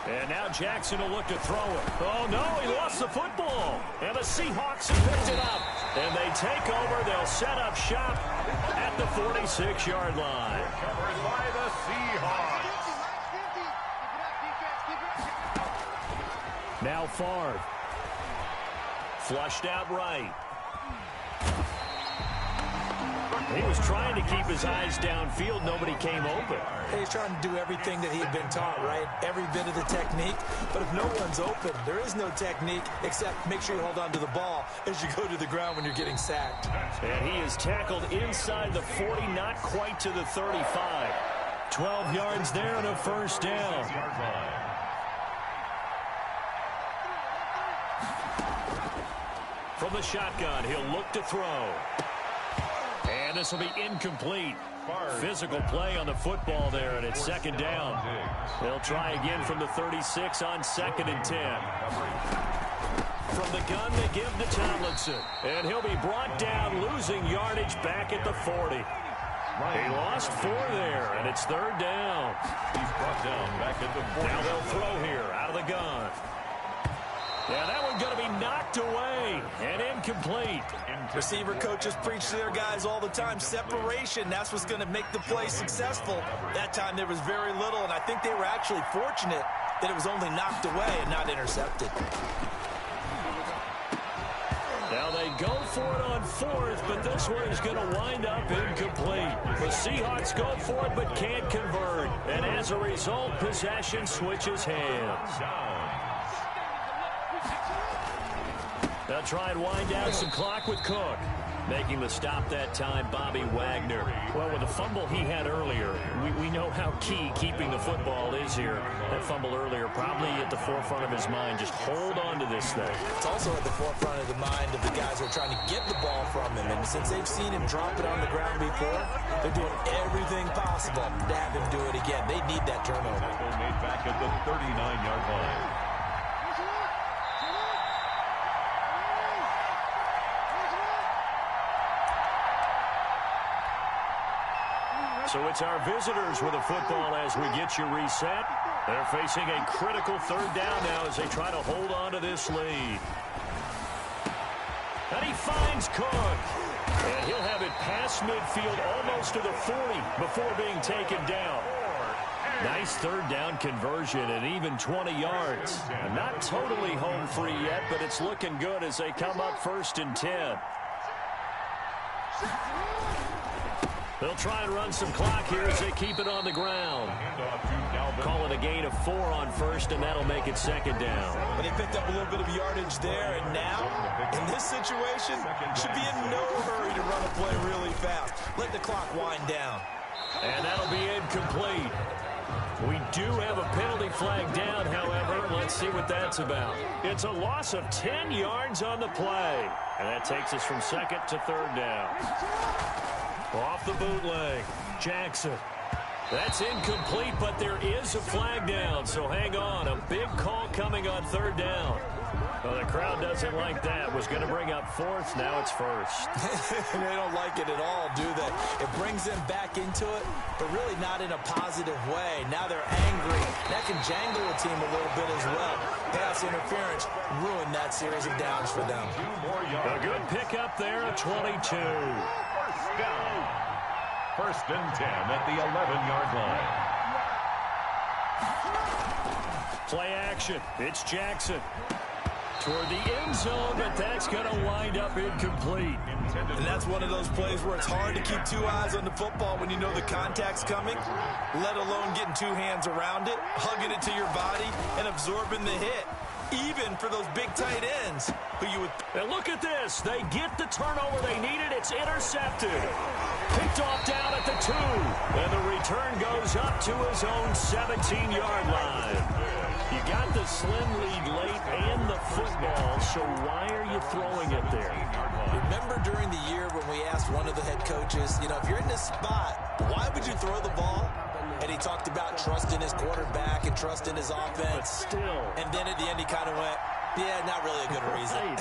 And now Jackson will look to throw it. Oh, no, he lost the football. And the Seahawks have picked it up. And they take over. They'll set up shop at the 46-yard line. Covered by the Seahawks. Now Favre. Flushed out right. He was trying to keep his eyes downfield. Nobody came open. He's trying to do everything that he had been taught, right? Every bit of the technique. But if no one's open, there is no technique except make sure you hold on to the ball as you go to the ground when you're getting sacked. And he is tackled inside the 40, not quite to the 35. 12 yards there and a first down. From the shotgun, he'll look to throw. And this will be incomplete. Physical play on the football there, and it's second down. They'll try again from the 36 on 2nd and 10. From the gun, they give to Tomlinson. And he'll be brought down, losing yardage back at the 40. He lost 4 there, and it's 3rd down. He's brought down back at the 40. Now they'll throw here out of the gun. Yeah, that one's going to be knocked away and incomplete. Receiver coaches preach to their guys all the time. Separation, that's what's going to make the play successful. That time there was very little, and I think they were actually fortunate that it was only knocked away and not intercepted. Now they go for it on 4th, but this one is going to wind up incomplete. The Seahawks go for it but can't convert. And as a result, possession switches hands. They'll try and wind down some clock with Cook. Making the stop that time, Bobby Wagner. Well, with the fumble he had earlier, we know how key keeping the football is here. That fumble earlier probably at the forefront of his mind. Just hold on to this thing. It's also at the forefront of the mind of the guys who are trying to get the ball from him. And since they've seen him drop it on the ground before, they're doing everything possible to have him do it again. They need that turnover. Made back at the 39-yard line. So it's our visitors with the football as we get you reset. They're facing a critical 3rd down now as they try to hold on to this lead. And he finds Cook. And he'll have it past midfield almost to the 40 before being taken down. Nice 3rd down conversion and even 20 yards. Not totally home free yet, but it's looking good as they come up 1st and 10. They'll try and run some clock here as they keep it on the ground. Call it a gain of 4 on 1st, and that'll make it 2nd down. But they picked up a little bit of yardage there, and now, in this situation, should be in no hurry to run a play really fast. Let the clock wind down. And that'll be incomplete. We do have a penalty flag down, however. Let's see what that's about. It's a loss of 10 yards on the play. And that takes us from 2nd to 3rd down. Off the bootleg, Jackson. That's incomplete, but there is a flag down, so hang on. A big call coming on 3rd down. Well, the crowd doesn't like that. Was going to bring up 4th, now it's 1st. They don't like it at all, do they? It brings them back into it, but really not in a positive way. Now they're angry. That can jangle a team a little bit as well. Pass interference ruined that series of downs for them. A good pickup there at 22. Down. 1st and 10 at the 11-yard line. Play action. It's Jackson. Toward the end zone, but that's going to wind up incomplete. And that's one of those plays where it's hard to keep 2 eyes on the football when you know the contact's coming, let alone getting 2 hands around it, hugging it to your body, and absorbing the hit. Even for those big tight ends who you would... And look at this. They get the turnover they needed. It's intercepted. Picked off down at the 2. And the return goes up to his own 17-yard line. You got the slim lead late and the football, so why are you throwing it there? Remember during the year when we asked one of the head coaches, you know, if you're in this spot, why would you throw the ball? And he talked about trusting his quarterback and trusting his offense. But still. And then at the end he kind of went, yeah, not really a good reason.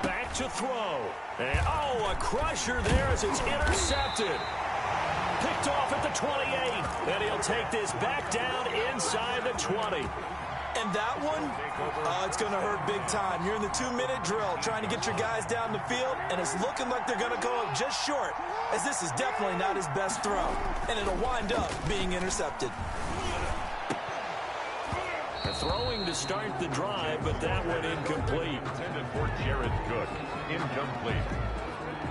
Back to throw. And, oh, a crusher there as it's intercepted. Picked off at the 28. And he'll take this back down inside the 20. And that one, it's going to hurt big time. You're in the 2-minute drill trying to get your guys down the field, and it's looking like they're going to go up just short, as this is definitely not his best throw, and it'll wind up being intercepted. throwing to start the drive, but that one incomplete. Intended for Jared Cook. Incomplete.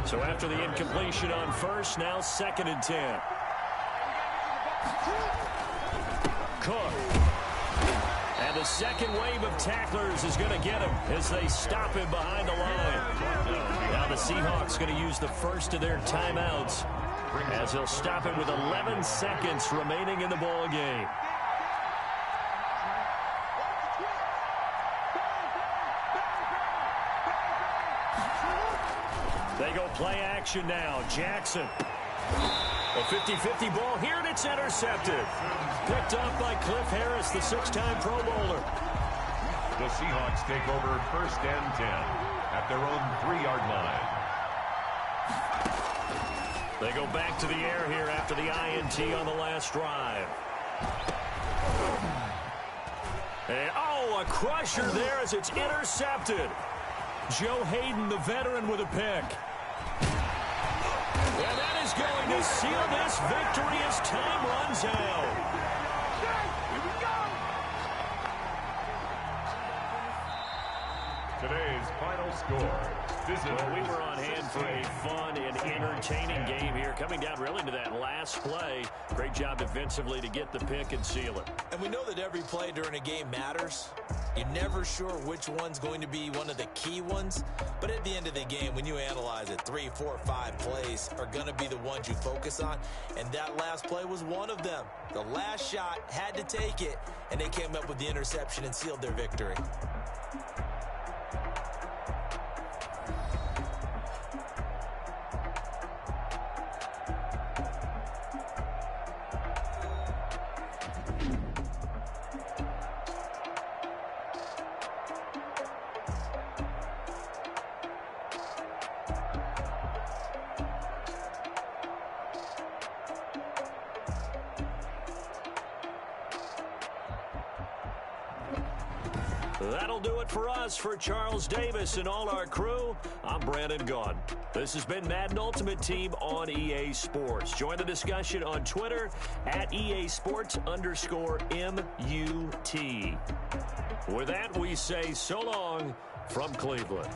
So after the incompletion on first, now 2nd and 10. Cook. And the second wave of tacklers is going to get him as they stop him behind the line. Now the Seahawks going to use the first of their timeouts as they'll stop him with 11 seconds remaining in the ball game. They go play action now. Jackson. A 50-50 ball here, and it's intercepted. Picked up by Cliff Harris, the 6-time Pro Bowler. The Seahawks take over 1st and 10 at their own 3-yard line. They go back to the air here after the INT on the last drive. And, a crusher there as it's intercepted. Joe Hayden, the veteran, with a pick. And that is going to seal this victory as time runs out. Today's final score. Well, we were on hand for a fun and entertaining game here. Coming down really to that last play. Great job defensively to get the pick and seal it. And we know that every play during a game matters. You're never sure which one's going to be one of the key ones. But at the end of the game, when you analyze it, 3, 4, 5 plays are going to be the ones you focus on. And that last play was one of them. The last shot had to take it, and they came up with the interception and sealed their victory. That'll do it for us. For Charles Davis and all our crew, I'm Brandon Gaudin. This has been Madden Ultimate Team on EA Sports. Join the discussion on Twitter at EA Sports_MUT. With that, we say so long from Cleveland.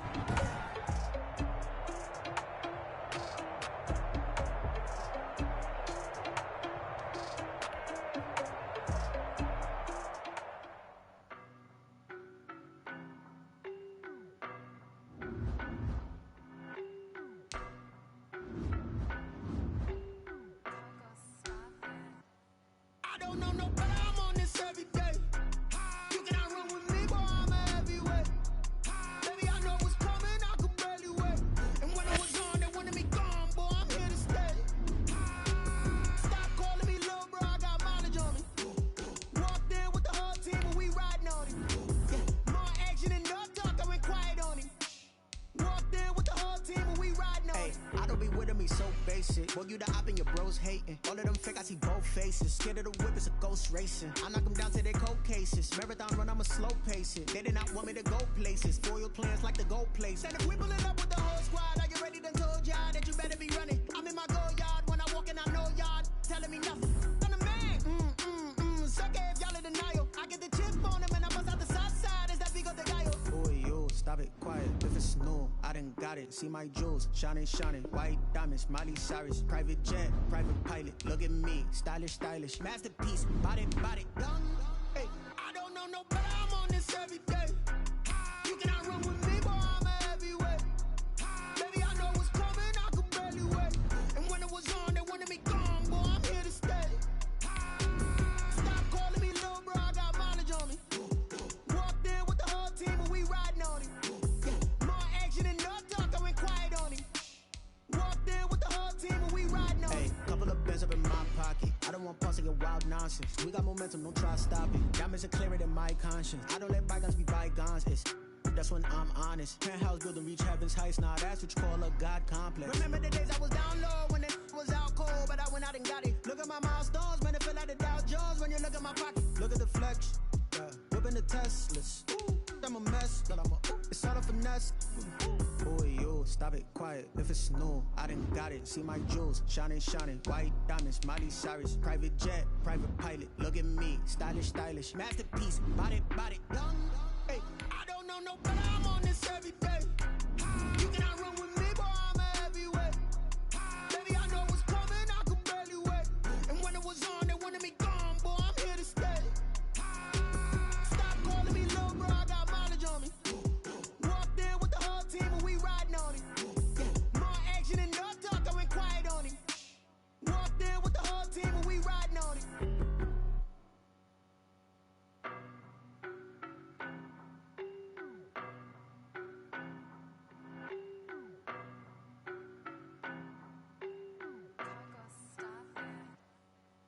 Boy, you the op and your bros hating. All of them fake, I see both faces. Scared of the whip, it's a ghost racing. I knock them down to their cold cases. Marathon run, I'ma slow pace it. They did not want me to go places. Foil plans like the gold place. And if we pulling up with the whole squad, are you ready to told y'all that you better be running? I'm in my go yard. When I walk in, I know y'all telling me nothing. I'm the man. Suck it if y'all in denial. I get the chip on them and I bust out the south side. Is that big of the guy? Boy, yo, stop it, quiet. If it's new, I done got it. See my jewels, shining, shining. White diamonds, Miley Cyrus. Private jet, private pilot. Look at me, stylish, stylish. Masterpiece, body, body. Hey, I don't know no better. I'm on this every day. You cannot run with me, boy. I'm a heavyweight. Baby, I know what's coming. I could barely wait. And when it was on, they wanted me gone, boy. I'm here to stay. Stop calling me little bro. I got mileage on me. Walked in with the whole team, and we riding on him. More action and no talk. I went quiet on him. Walked in with the whole team, and we riding on him. Couple of bands up in my pocket. I don't want parts of your wild nonsense. We got momentum, don't try to stop it. Diamonds are clearer than my conscience. I don't let bygones be bygones. That's when I'm honest. Penthouse building, reach heaven's heights. Now that's what you call a God complex. Remember the days I was down low when it was out cold, but I went out and got it. Look at my milestones, man, it feel like the Dow Jones when you look at my pocket. Look at the flex, whipping the Teslas. I'm a mess, but it's all a finesse. Boy, yo, stop it, quiet. If it's new, I done got it. See my jewels, shining, shining. White diamonds, Miley Cyrus, private jet, private pilot. Look at me, stylish, stylish, masterpiece, body, young. Hey, I don't know no better, I'm on this every day. You cannot run with me, boy, I'm a heavyweight. Baby, I know what's coming, I could barely wait. And when it was on, they wanted me gone, boy, I'm here to stay. Stop calling me little bro, I got mileage on me. Walked in with the whole team and we riding on it. More action and no talk, I went quiet on him. Walked in with the whole team and we riding on it.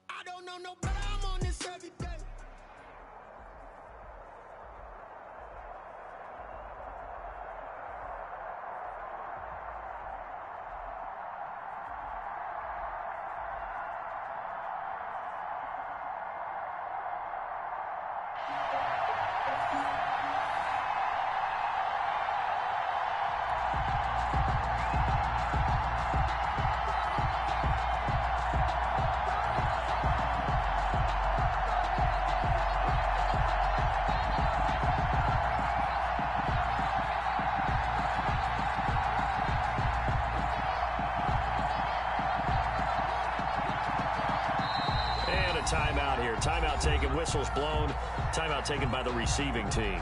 I don't know no better, I'm on this every day. Timeout here. Timeout taken, whistles blown. Timeout taken by the receiving team.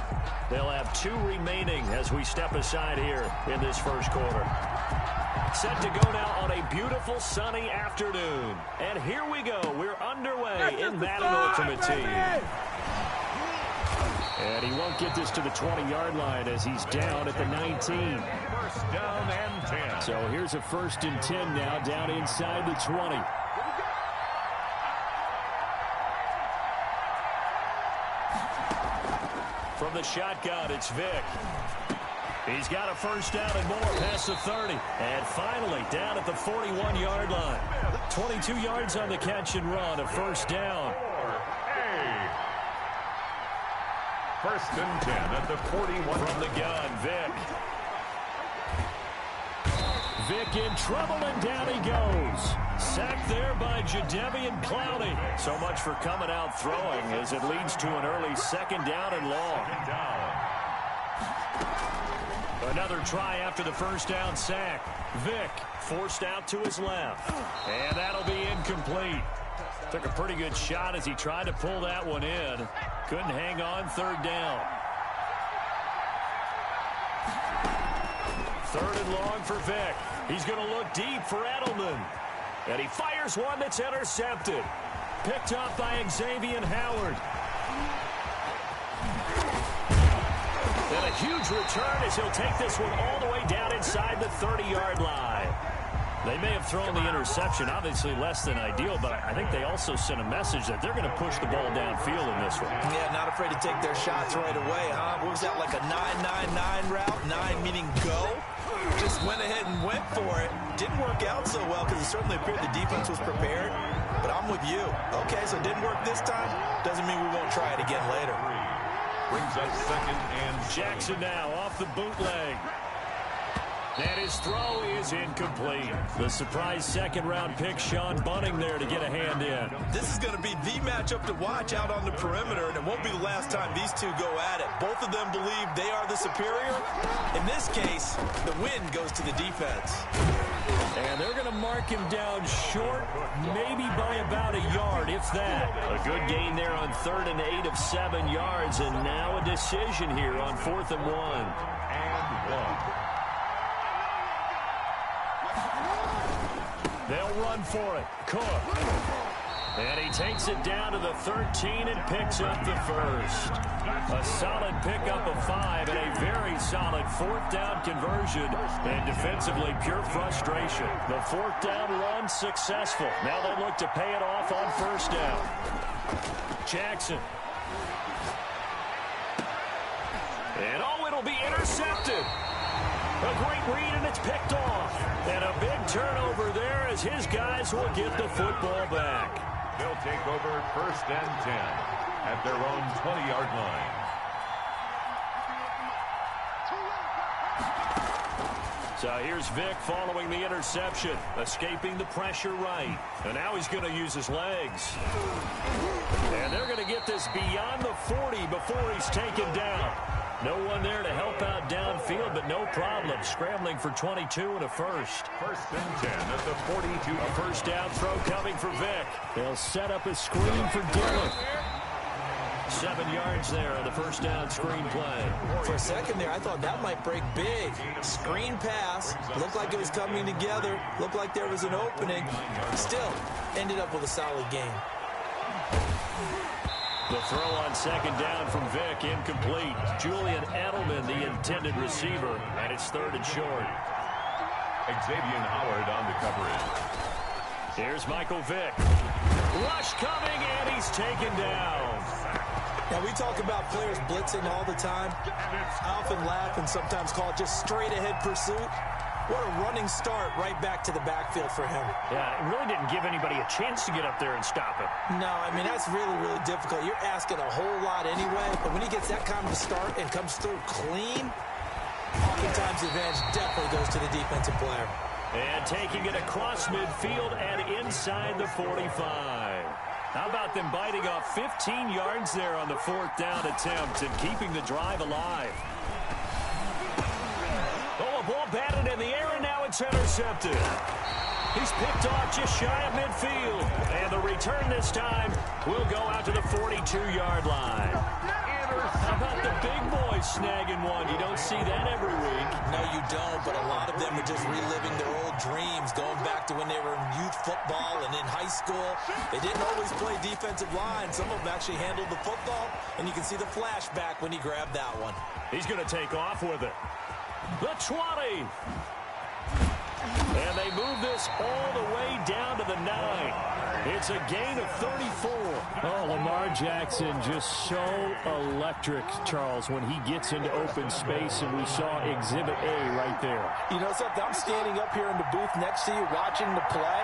They'll have 2 remaining as we step aside here in this first quarter. Set to go now on a beautiful sunny afternoon. And here we go. We're underway in Madden Ultimate Team. And he won't get this to the 20-yard line as he's down at the 19. First down and 10. So here's a 1st and 10 now down inside the 20. From the shotgun, it's Vick. He's got a 1st down and more past the 30. And finally, down at the 41-yard line. 22 yards on the catch and run, a 1st down. First and 10 at the 41. From the gun, Vick. Vick in trouble, and down he goes. Sacked there by Jadeveon Clowney. So much for coming out throwing as it leads to an early 2nd down and long. Another try after the 1st down sack. Vick forced out to his left. And that'll be incomplete. Took a pretty good shot as he tried to pull that one in. Couldn't hang on, 3rd down. 3rd and long for Vick. He's going to look deep for Edelman. And he fires one that's intercepted. Picked up by Xavier Howard. And a huge return as he'll take this one all the way down inside the 30-yard line. They may have thrown the interception, obviously less than ideal, but I think they also sent a message that they're going to push the ball downfield in this one. Yeah, not afraid to take their shots right away, huh? What was that, like a 9-9-9 route? 9 meaning go? Just went ahead and went for it. Didn't work out so well because it certainly appeared the defense was prepared. But I'm with you. Okay, so it didn't work this time. Doesn't mean we won't try it again later. Brings up 2nd and Jackson now off the bootleg. And his throw is incomplete. The surprise 2nd-round pick, Sean Bunting, there to get a hand in. This is going to be the matchup to watch out on the perimeter, and it won't be the last time these two go at it. Both of them believe they are the superior. In this case, the win goes to the defense. And they're going to mark him down short, maybe by about a yard, if that. A good gain there on 3rd and 8 of 7 yards, and now a decision here on 4th and 1. And 1. They'll run for it. Cook. And he takes it down to the 13 and picks up the 1st. A solid pickup of 5 and a very solid 4th down conversion. And defensively, pure frustration. The 4th down run successful. Now they look to pay it off on 1st down. Jackson. And oh, it'll be intercepted. A great read, and it's picked off. And a big turnover there as his guys will get the football back. They'll take over 1st and 10 at their own 20-yard line. So here's Vic following the interception, escaping the pressure right. And now he's going to use his legs. And they're going to get this beyond the 40 before he's taken down. No one there to help out downfield, but no problem. Scrambling for 22 and a first. First and 10 at the 42. A first down throw coming for Vic. They'll set up a screen for Dillon. 7 yards there on the first down screen play. For a second there, I thought that might break big. Screen pass. Looked like it was coming together. Looked like there was an opening. Still, ended up with a solid game. The throw on second down from Vic, incomplete. Julian Edelman, the intended receiver, and it's 3rd and short. Xavier Howard on the coverage. Here's Michael Vick. Rush coming, and he's taken down. Now, we talk about players blitzing all the time. I often laugh and sometimes call it just straight-ahead pursuit. What a running start right back to the backfield for him. Yeah, it really didn't give anybody a chance to get up there and stop him. No, I mean, that's really, really difficult. You're asking a whole lot anyway, but when he gets that kind of a start and comes through clean, oftentimes the advantage definitely goes to the defensive player. And taking it across midfield and inside the 45. How about them biting off 15 yards there on the 4th down attempt and keeping the drive alive? Oh, a ball batted in the air, and now it's intercepted. He's picked off just shy of midfield. And the return this time will go out to the 42-yard line. How about the big boys snagging one? You don't see that every week. No, you don't, but a lot of them are just reliving their old dreams, going back to when they were in youth football and in high school. They didn't always play defensive line. Some of them actually handled the football, and you can see the flashback when he grabbed that one. He's going to take off with it. The 20. And they move this all the way down to the 9. It's a gain of 34. Oh, Lamar Jackson just so electric, Charles, when he gets into open space, and we saw Exhibit A right there. You know something? I'm standing up here in the booth next to you watching the play.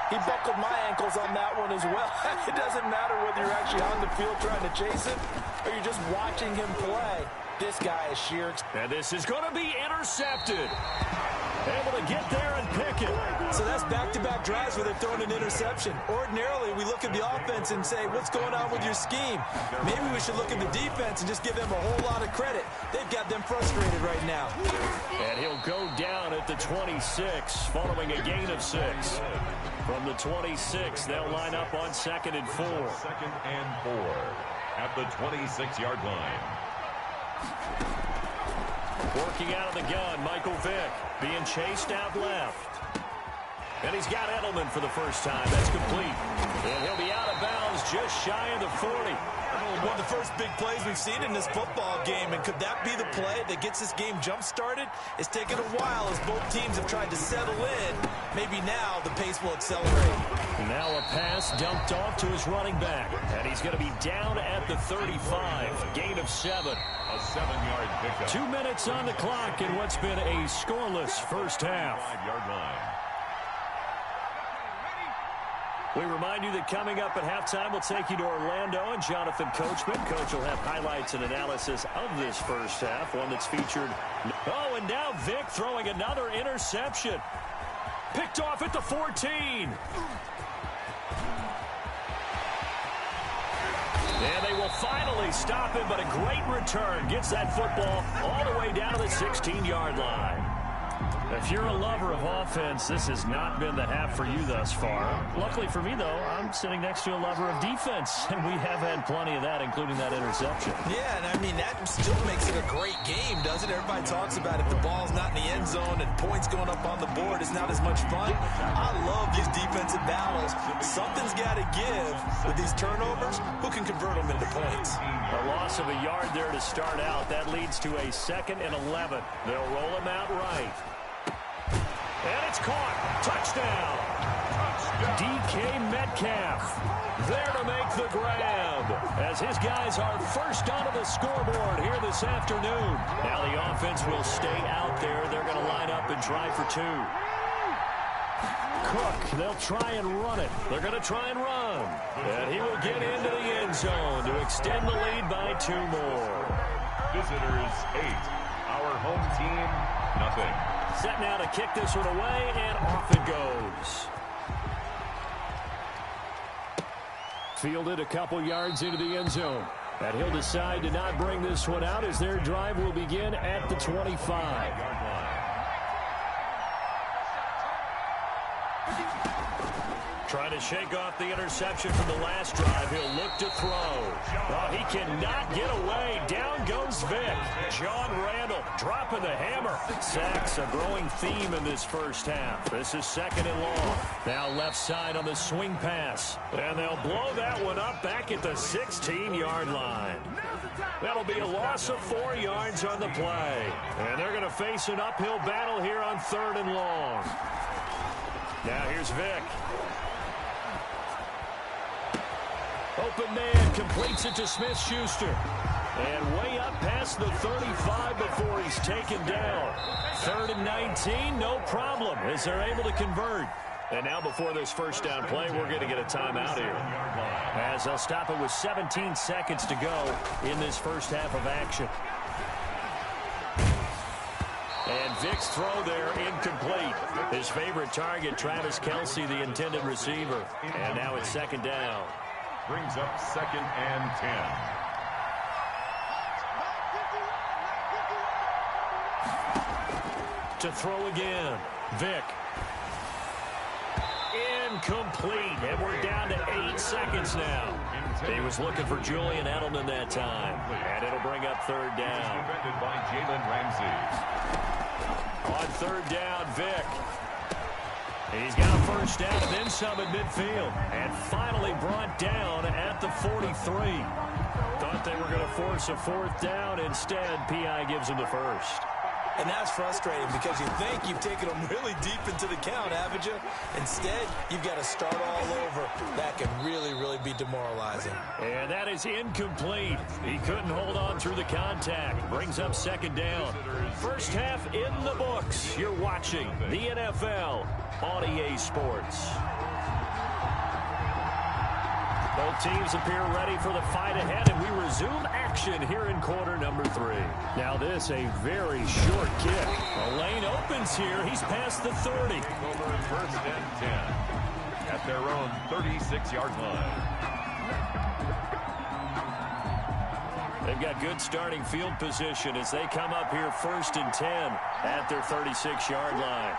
He buckled my ankles on that one as well. It doesn't matter whether you're actually on the field trying to chase it or you're just watching him play. This guy is sheer. And this is going to be intercepted. Able to get there and pick it. So that's back-to-back drives where they've thrown an interception. Ordinarily, we look at the offense and say, what's going on with your scheme? Maybe we should look at the defense and just give them a whole lot of credit. They've got them frustrated right now. And he'll go down at the 26, following a gain of 6. From the 26, they'll line up on 2nd and 4. 2nd and 4 at the 26-yard line. Working out of the gun, Michael Vick being chased out left. And he's got Edelman for the first time. That's complete. And he'll be out of bounds just shy of the 40. One of the first big plays we've seen in this football game, and could that be the play that gets this game jump-started? It's taken a while as both teams have tried to settle in. Maybe now the pace will accelerate. Now a pass dumped off to his running back, and he's going to be down at the 35. Gain of 7. A 7-yard pickup. 2 minutes on the clock in what's been a scoreless first half. 5-yard line. We remind you that coming up at halftime, we'll take you to Orlando and Jonathan Coachman. Coach will have highlights and analysis of this first half, one that's featured. Oh, and now Vick throwing another interception. Picked off at the 14. And they will finally stop him, but a great return. Gets that football all the way down to the 16-yard line. If you're a lover of offense, this has not been the half for you thus far. Luckily for me, though, I'm sitting next to a lover of defense, and we have had plenty of that, including that interception. Yeah, and I mean, that still makes it a great game, doesn't it? Everybody talks about if the ball's not in the end zone and points going up on the board, it's not as much fun. I love these defensive battles. Something's got to give with these turnovers. Who can convert them into points? A loss of a yard there to start out. That leads to a 2nd and 11. They'll roll him out right. And it's caught. Touchdown. DK Metcalf there to make the grab as his guys are first onto the scoreboard here this afternoon. Now the offense will stay out there. They're going to line up and try for 2. Cook, they'll try and run it. They're going to try and run. And he will get into the end zone to extend the lead by 2 more. Visitors 8. Our home team, nothing. Set now to kick this one away, and off it goes. Fielded a couple yards into the end zone. And he'll decide to not bring this one out as their drive will begin at the 25. Trying to shake off the interception from the last drive. He'll look to throw. Oh, he cannot get away. Down goes Vic. John Randall dropping the hammer. Sacks a growing theme in this first half. This is 2nd and long. Now left side on the swing pass. And they'll blow that one up back at the 16-yard line. That'll be a loss of 4 yards on the play. And they're going to face an uphill battle here on 3rd and long. Now here's Vic. Open man completes it to Smith-Schuster. And way up past the 35 before he's taken down. 3rd and 19, no problem as they're able to convert. And now before this first down play, we're going to get a timeout here. As they'll stop it with 17 seconds to go in this first half of action. And Vic's throw there incomplete. His favorite target, Travis Kelce, the intended receiver. And now it's 2nd down. Brings up 2nd and 10. To throw again. Vic. Incomplete. And we're down to 8 seconds now. He was looking for Julian Edelman that time. And it'll bring up 3rd down. Defended by Jalen Ramsey. On 3rd down, Vic. He's got a first down and then some at midfield. And finally brought down at the 43. Thought they were going to force a 4th down. Instead, P.I. gives him the first. And that's frustrating because you think you've taken them really deep into the count, haven't you? Instead, you've got to start all over. That can really, really be demoralizing. And that is incomplete. He couldn't hold on through the contact. Brings up 2nd down. First half in the books. You're watching the NFL on EA Sports. Both teams appear ready for the fight ahead, and we resume action here in quarter number 3. Now this, a very short kick. A lane opens here. He's past the 30. Over 1st and 10 at their own 36-yard line. They've got good starting field position as they come up here 1st and 10 at their 36-yard line.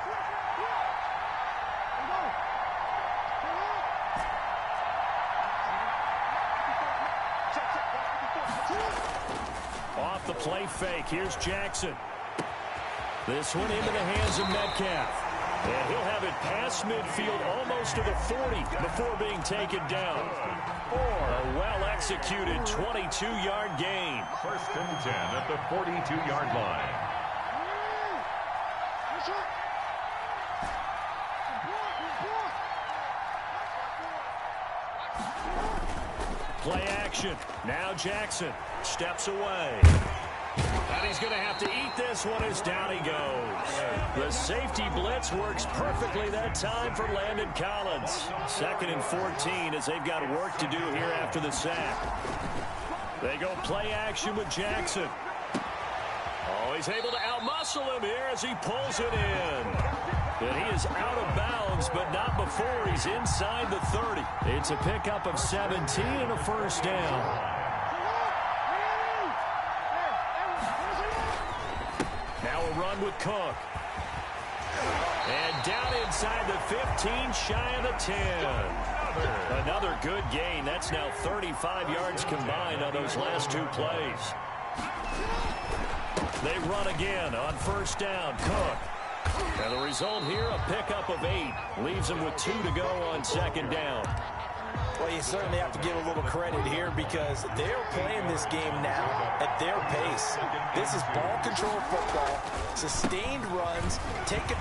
Off the play fake. Here's Jackson. This one into the hands of Metcalf. And he'll have it past midfield almost to the 40 before being taken down. A well-executed 22-yard gain. 1st and 10 at the 42-yard line. Play action. Now Jackson steps away. And he's going to have to eat this one as down he goes. The safety blitz works perfectly that time for Landon Collins. 2nd and 14 as they've got work to do here after the sack. They go play action with Jackson. Oh, he's able to outmuscle him here as he pulls it in. And he is out of bounds, but not before he's inside the 30. It's a pickup of 17 and a first down. Now a run with Cook. And down inside the 15, shy of the 10. Another good gain. That's now 35 yards combined on those last 2 plays. They run again on 1st down. Cook. And the result here, a pickup of 8. Leaves them with 2 to go on 2nd down. Well, you certainly have to give a little credit here because they're playing this game now at their pace. This is ball control football, sustained runs,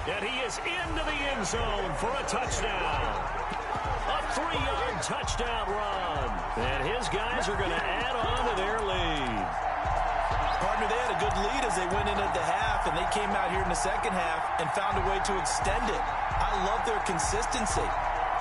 and he is into the end zone for a touchdown. A 3-yard touchdown run. And his guys are going to add on to their lead. Partner, they had a good lead as they went into the half, and they came out here in the second half and found a way to extend it. I love their consistency.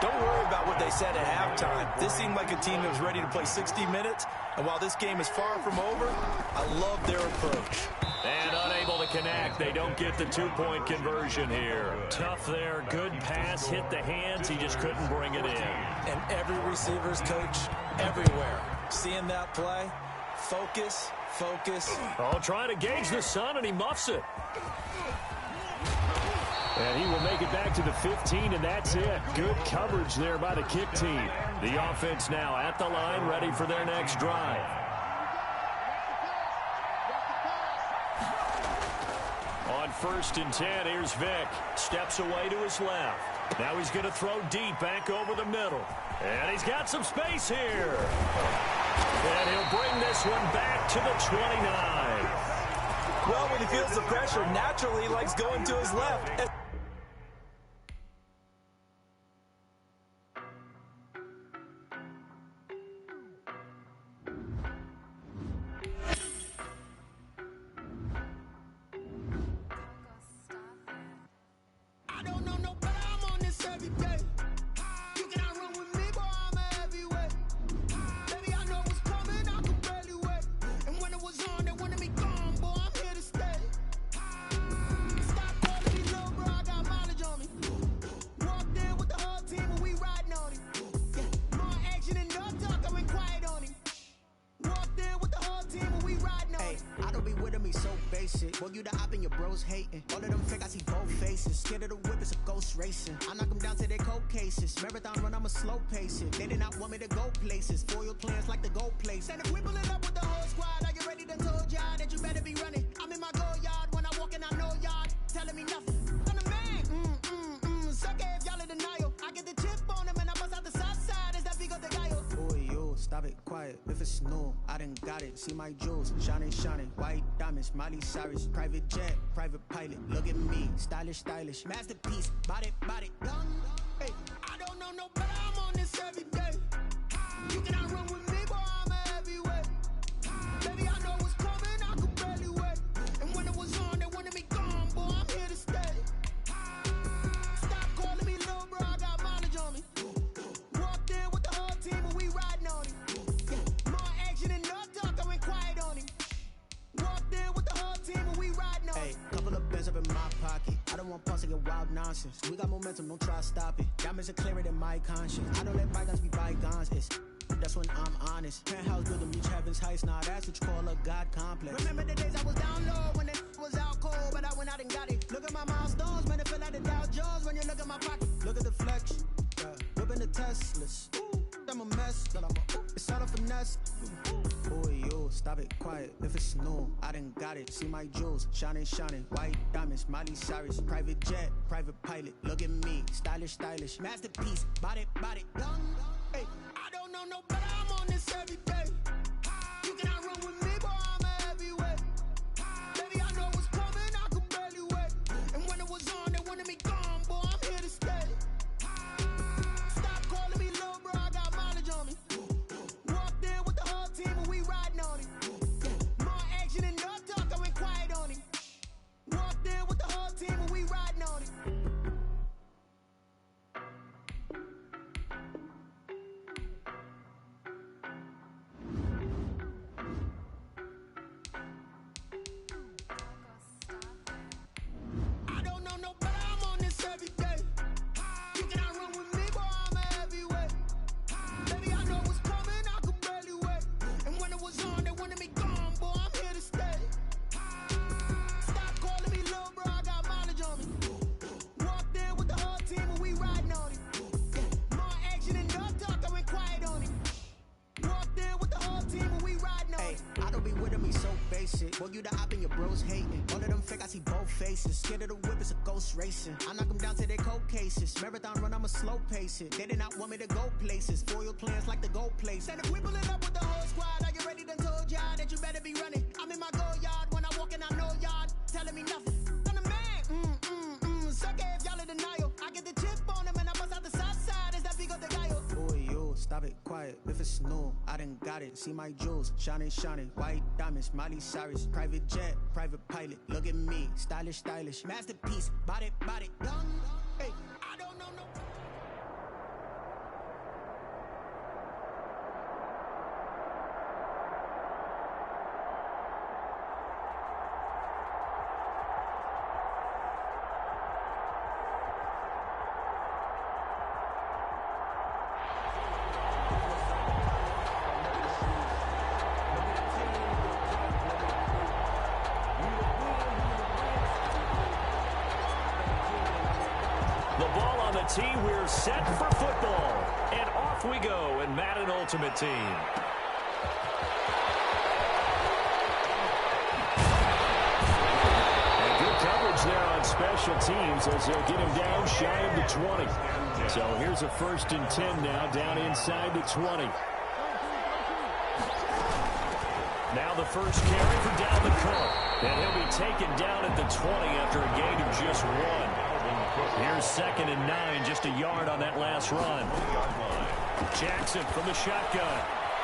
Don't worry about what they said at halftime. This seemed like a team that was ready to play 60 minutes. And while this game is far from over, I love their approach. And unable to connect. They don't get the two-point conversion here. Tough there. Good pass. Hit the hands. He just couldn't bring it in. And every receiver's coach everywhere. Seeing that play, focus, focus. Oh, trying to gauge the sun, and he muffs it. And he will make it back to the 15, and that's it. Good coverage there by the kick team. The offense now at the line, ready for their next drive. On 1st and 10, here's Vick. Steps away to his left. Now he's going to throw deep back over the middle. And he's got some space here. And he'll bring this one back to the 29. Well, when he feels the pressure, naturally he likes going to his left. I don't know no better, I'm on this every day. You cannot run with me, boy, I'm a heavyweight. Baby, I know what's coming, I can barely wait. And when it was on, they wanted me gone, boy, I'm here to stay. Stop calling me little bro, I got mileage on me. Walked in with the whole team and we riding on him. Yeah, more action and no talk, I went quiet on him. Walked in with the whole team and we riding on him. I don't be with him, he's so basic. Boy, you the op and your bros hating. All of them fake, I see both faces. Scared of the whip, it's a ghost racing. I knock them down to their cold cases. Marathon run, I'm a slow pace it. They did not want me to go places. Foil plans like the gold place. And if we pulling up with the whole squad, I get ready to told y'all that you better be running. I'm in my go yard. When I walk in, I know y'all telling me nothing. I'm the man. Suck it if y'all in denial. I get the chip on him and I bust out the south side. Is that Vigo the guy? Boy, yo, stop it, quiet. If it's new, I done got it. See my jewels, shining, shining. White diamonds, Miley Cyrus. Private jet, private pilot. Look at me, stylish, stylish. Masterpiece, body, young. Hey, I don't know no better, I'm on this every day. You cannot run with me, boy, I'm a heavyweight. Baby, I know what's coming, I can barely wait. And when it was on, they wanted me gone, boy, I'm here to stay. Stop calling me little bro, I got mileage on me. Walked in with the whole team and we riding on him. Yeah, more action and no talk, I went quiet on him. Walked in with the whole team and we riding on him. Hey, couple of bands up in my pocket. I don't want pulse and wild nonsense. We got momentum, don't try to stop it. Diamonds are clearer than my conscience. I don't let bygones be bygones. That's when I'm honest. Penthouse building, reach heaven's heights. Nah, that's what you call a God complex. Remember the days I was down low when it was out cold, but I went out and got it. Look at my milestones, man, it feel like the Dow Jones when you look at my pocket. Look at the flex, yeah. Whipping the Teslas. I'm a mess, but it's all a finesse. Boy, yo, stop it, quiet. If it's new, I done got it. See my jewels, shining, shining. White diamonds, Miley Cyrus. Private jet, private pilot. Look at me, stylish, stylish. Masterpiece, body, young. Hey, I don't know no better, I'm on this every day. You cannot run with me, boy, I'm a heavyweight. Baby, I know what's coming, I can barely wait. And when it was on, they wanted me gone, boy, I'm here to stay. Stop calling me little bro, I got mileage on me. Walked in with the whole team and we riding on him. Yeah, more action and no talk, I went quiet on him. Walked in with the whole team and we riding on him. I don't know no better, I'm on this every day. You cannot run with me, boy, I'm a heavyweight. Baby, I know what's coming, I can barely wait. And when it was on, they wanted me gone, boy, I'm here to stay. Stop calling me little bro, I got mileage on me. Walked in with the whole team and we riding on him. Yeah, more action and no talk, I went quiet on him. Walked in with the whole team and we riding on him. Hey, I don't be with him, he's so basic. Boy, you the op and your bros hating. All of them fake, I see both faces. Scared of the whip, it's a ghost racing. I knock them down to their cold cases. Marathon run, I'm a slow pace it. They did not want me to go places. Foil plans like the gold place. And if we pulling up with the whole squad, I get ready to told y'all that you better be running. I'm in my go yard. When I walk in, I know y'all telling me nothing. I'm the man. Suck it if y'all in denial. I get the chip on him and I bust out the south side. Is that Vigo the guy? Boy, yo, stop it, quiet. If it's new, I done got it. See my jewels, shining, shining. White diamonds, Miley Cyrus. Private jet, private pilot. Look at me, stylish, stylish. Masterpiece, body, young. Hey, I don't know no. team, we're set for football. And off we go in Madden Ultimate Team. And good coverage there on special teams as they'll get him down shy of the 20. So here's a 1st and 10 now, down inside the 20. Now the first carry for down the court. And he'll be taken down at the 20 after a gain of just 1. Here's 2nd and 9, just a yard on that last run. Jackson from the shotgun.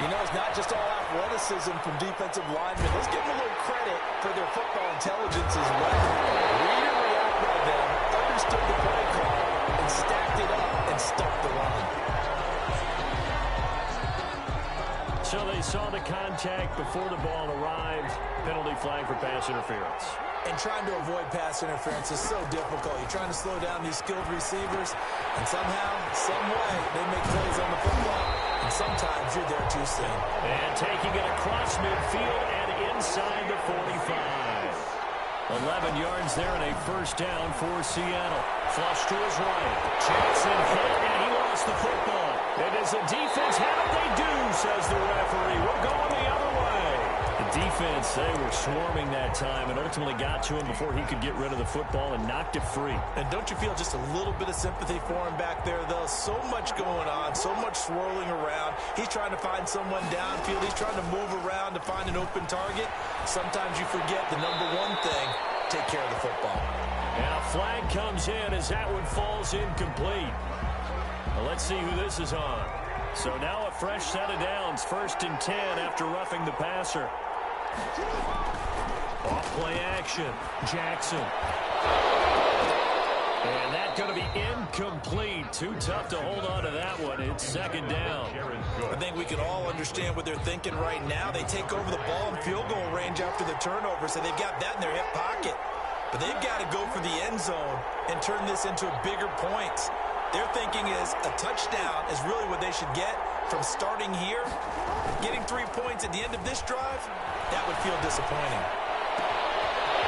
You know, it's not just all athleticism from defensive linemen. Let's give them a little credit for their football intelligence as well. Read and react by them, understood the play call, and stacked it up and stopped the run. So they saw the contact before the ball arrived. Penalty flag for pass interference. And trying to avoid pass interference is so difficult. You're trying to slow down these skilled receivers, and somehow, some way, they make plays on the football, and sometimes you're there too soon. And taking it across midfield and inside the 45. 11 yards there and a 1st down for Seattle. Flush to his right. Jackson hit, and he lost the football. And as the defense, how did they do, says the referee. We're going the other way. The defense, they were swarming that time and ultimately got to him before he could get rid of the football and knocked it free. And don't you feel just a little bit of sympathy for him back there, though? So much going on, so much swirling around. He's trying to find someone downfield. He's trying to move around to find an open target. Sometimes you forget the number one thing, take care of the football. Now flag comes in as that one falls incomplete. Well, let's see who this is on. So now a fresh set of downs, 1st and 10 after roughing the passer. Off play action, Jackson. And that's going to be incomplete. Too tough to hold on to that one. It's 2nd down. I think we can all understand what they're thinking right now. They take over the ball in field goal range after the turnover, so they've got that in their hip pocket. But they've got to go for the end zone and turn this into bigger points. Their thinking is a touchdown is really what they should get from starting here. Getting 3 points at the end of this drive, that would feel disappointing.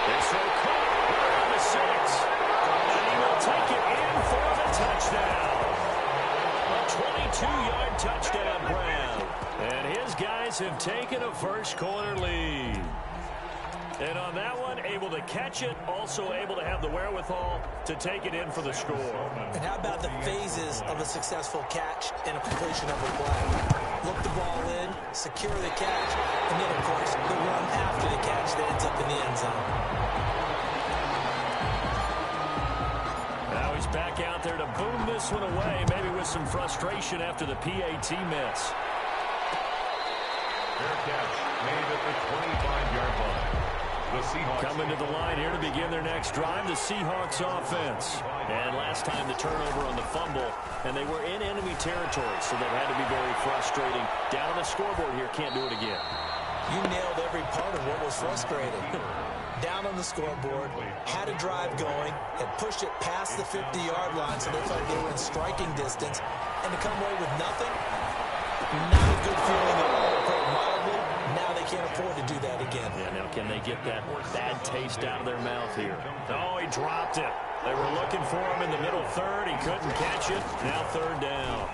This will come around the 6. And he will take it in for the touchdown. A 22-yard touchdown grab. And his guys have taken a first-quarter lead. And on that one, able to catch it, also able to have the wherewithal to take it in for the score. And how about the phases of a successful catch and a completion of a play? Look the ball in, secure the catch, and then, of course, the run after the catch that ends up in the end zone. Now he's back out there to boom this one away, maybe with some frustration after the PAT miss. Fair catch made at the 25-yard line. Coming to the line here to begin their next drive, the Seahawks offense. And last time the turnover on the fumble, and they were in enemy territory, so that had to be very frustrating. Down on the scoreboard here, can't do it again. You nailed every part of what was frustrating. Down on the scoreboard, had a drive going, had pushed it past the 50-yard line, so they felt they were in striking distance, and to come away with nothing, not a good feeling at all. Put it mildly, now they can't afford to do that again. Yeah, now can they get that bad taste out of their mouth here? Oh, he dropped it. They were looking for him in the middle third. He couldn't catch it. Now 3rd down.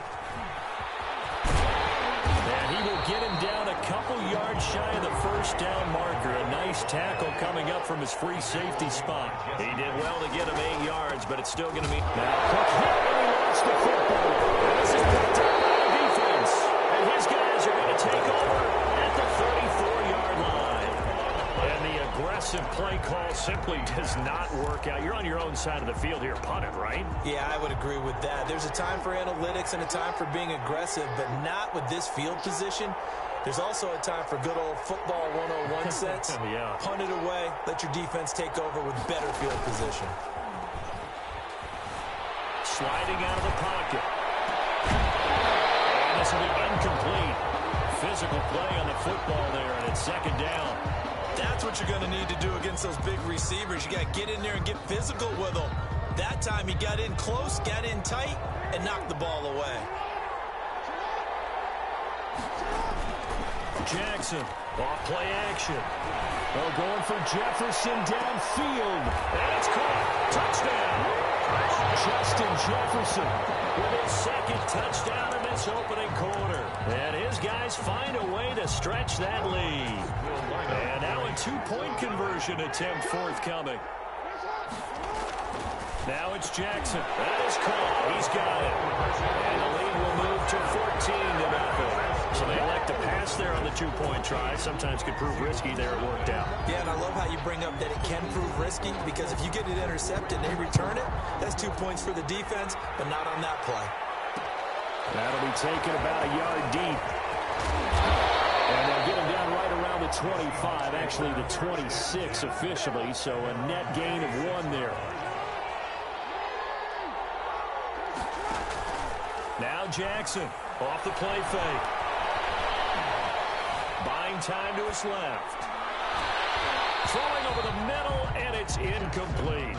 And he will get him down a couple yards shy of the 1st down marker. A nice tackle coming up from his free safety spot. He did well to get him 8 yards, but it's still going to be... Now, quick hit, and he lost the football. And this is picked up by the defense. And his guys are going to take over at the 34-yard line. And the aggressive play call simply does not work out. You're on your own side of the field here, punted, right? Yeah, I would agree with that. There's a time for analytics and a time for being aggressive, but not with this field position. There's also a time for good old football 101 sense. Yeah. Punt it away, let your defense take over with better field position. Sliding out of the pocket. And this will be incomplete. Physical play on the football there, and it's 2nd down. That's what you're going to need to do against those big receivers. You got to get in there and get physical with them. That time he got in close, got in tight, and knocked the ball away. Jackson, off play action. Oh, going for Jefferson downfield. And it's caught. Touchdown. Justin Jefferson with his second touchdown in this opening quarter. And his guys find a way to stretch that lead. And now a two-point conversion attempt forthcoming. Now it's Jackson. That is caught. He's got it. And the lead will move to 14-0. So they elect to pass there on the two-point try. Sometimes could prove risky. There it worked out. Yeah, and I love how you bring up that it can prove risky, because if you get it intercepted and they return it, that's 2 points for the defense, but not on that play. That'll be taken about a yard deep. And they'll get him down right around the 25, actually the 26 officially, so a net gain of 1 there. Now Jackson off the play fake. Buying time to his left. Throwing over the middle, and it's incomplete.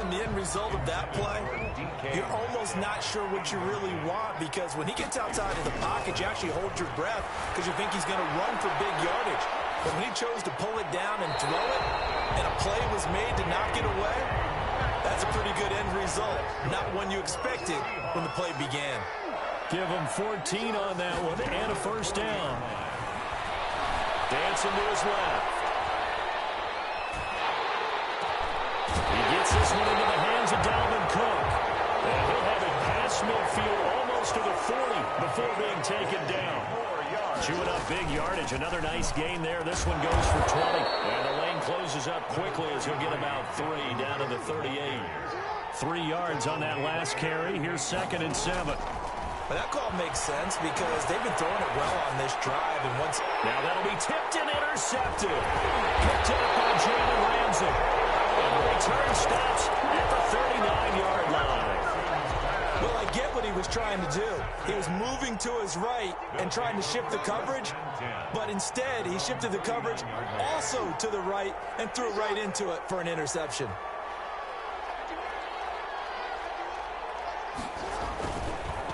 And the end result of that play, you're almost not sure what you really want, because when he gets outside of the pocket, you actually hold your breath because you think he's going to run for big yardage. But when he chose to pull it down and throw it, and a play was made to knock it away, that's a pretty good end result. Not one you expected when the play began. Give him 14 on that one and a first down. Dancing to his left. He gets this one into the hands of Dalvin Cook. And he'll have it past midfield almost to the 40 before being taken down. Chewing up big yardage. Another nice gain there. This one goes for 20. And the lane closes up quickly as he'll get about 3 down to the 38. 3 yards on that last carry. Here's 2nd and 7. But that call makes sense because they've been throwing it well on this drive. And once now that'll be tipped and intercepted. Picked up by Jalen Ramsey. And the return stops at the 39-yard line. Well, I get what he was trying to do. He was moving to his right and trying to shift the coverage. But instead, he shifted the coverage also to the right and threw right into it for an interception.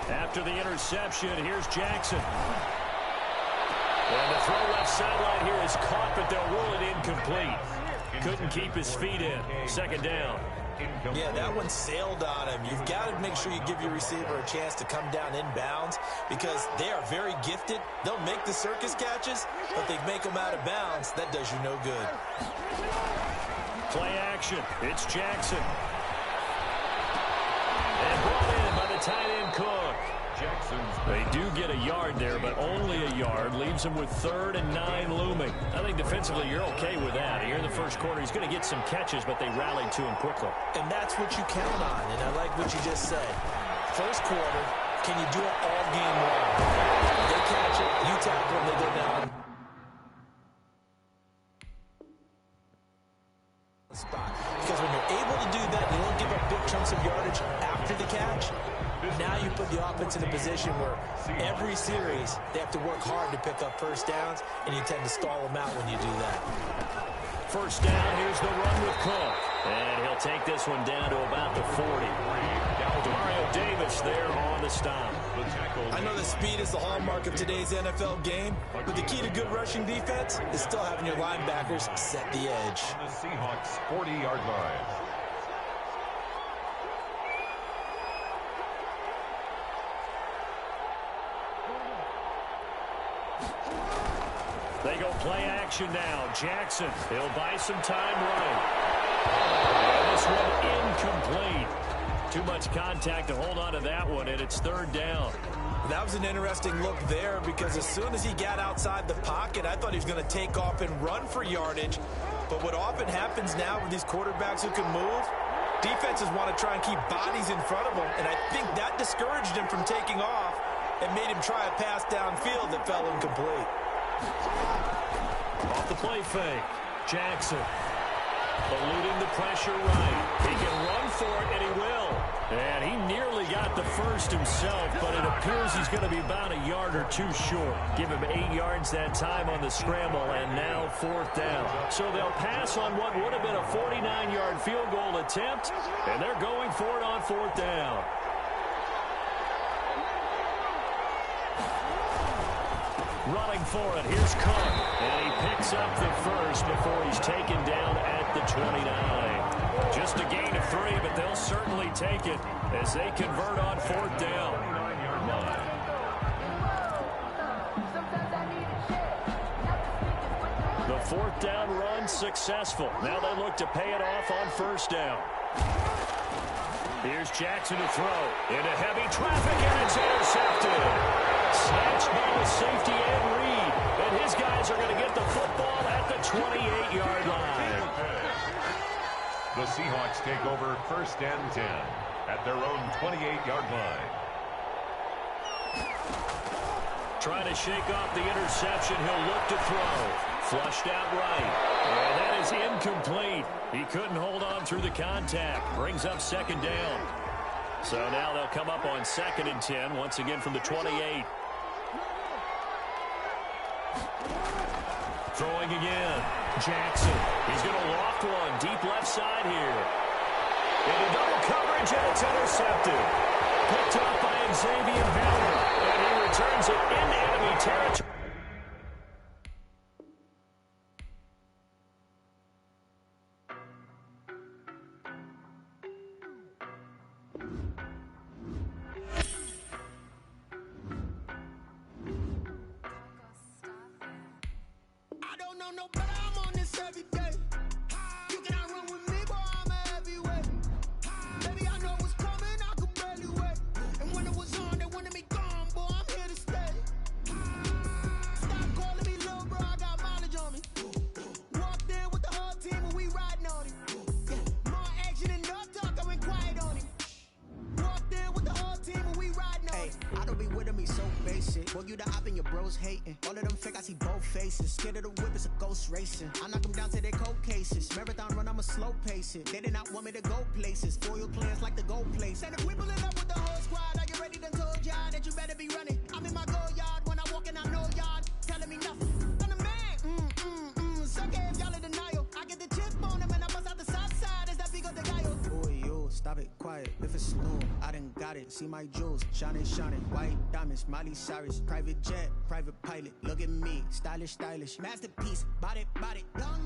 After the interception, here's Jackson. And the throw left sideline here is caught, but they'll rule it incomplete. Couldn't keep his feet in. 2nd down. Yeah, that one sailed on him. You've got to make sure you give your receiver a chance to come down inbounds because they are very gifted. They'll make the circus catches, but they make them out of bounds. That does you no good. Play action. It's Jackson. And brought in by the tight end Cook. They do get a yard there, but only a yard. Leaves him with 3rd and 9 looming. I think defensively you're okay with that. Here in the first quarter, he's going to get some catches, but they rallied to him quickly. And that's what you count on, and I like what you just said. First quarter, can you do it all game long? They catch it, you tackle them, they go down. Spot. Because when you're able to do that, you don't give up big chunks of yardage after the catch. Now you put the offense in a position where every series they have to work hard to pick up first downs, and you tend to stall them out when you do that. First down, here's the run with Cook. And he'll take this one down to about the 40. Mario Davis there on the stop. I know that speed is the hallmark of today's NFL game, but the key to good rushing defense is still having your linebackers set the edge. The Seahawks 40-yard line. They go play action now. Jackson, he'll buy some time running. And this one incomplete. Too much contact to hold on to that one, and it's 3rd down. That was an interesting look there because as soon as he got outside the pocket, I thought he was going to take off and run for yardage. But what often happens now with these quarterbacks who can move, defenses want to try and keep bodies in front of them, and I think that discouraged him from taking off and made him try a pass downfield that fell incomplete. Off the play fake, Jackson eluding the pressure right. He can run for it, and he will. And he nearly got the first himself, but it appears he's going to be about a yard or 2 short. Give him 8 yards that time on the scramble, and now 4th down. So they'll pass on what would have been a 49-yard field goal attempt, and they're going for it on 4th down. Running for it, here's Cook. And he picks up the first before he's taken down at the 29. Just a gain of 3, but they'll certainly take it as they convert on 4th down. 29-yard line. The 4th down run successful. Now they look to pay it off on 1st down. Here's Jackson to throw. Into heavy traffic, and it's intercepted. Snatched by the safety and Reed. And his guys are going to get the football at the 28-yard line. The Seahawks take over 1st and 10 at their own 28-yard line. Trying to shake off the interception. He'll look to throw. Flushed out right. And that is incomplete. He couldn't hold on through the contact. Brings up 2nd down. So now they'll come up on 2nd and 10, once again from the 28. Throwing again. Jackson. He's going to loft one. Deep left side here. Into double coverage, and it's intercepted. Picked up by Xavier Bowden. And he returns it into enemy territory. No, but I'm on this every day. You cannot run with me, boy, I'm a heavyweight. Baby, I know what's coming, I could barely wait. And when it was on, they wanted me gone, boy, I'm here to stay. Stop calling me little bro, I got mileage on me. Walked in with the whole team and we riding on him. Yeah, more action and no talk, I went quiet on him. Walked in with the whole team and we riding on him. I don't be with him, he's so basic. Boy, you the op and your bros hating. All of them fake, I see both faces. Scared of the whip, it's a ghost racing. I knock them down to their cold cases. Marathon run, I'ma slow pace it. They did not want me to go places. Foil plans like the gold place. And if we pulling up with the whole squad, I get ready to told y'all that you better be running. I'm in my go yard when I walk in, I know y'all telling me nothing. I'm the man, suck if y'all in denial. I get the chip on them and I bust out the south side. Is that big of the guy? Boy, yo, stop it, quiet. If it's new, I done got it. See my jewels, shining, white diamonds, Miley Cyrus, private jet, private pilot. Look at me, stylish, masterpiece, body, young.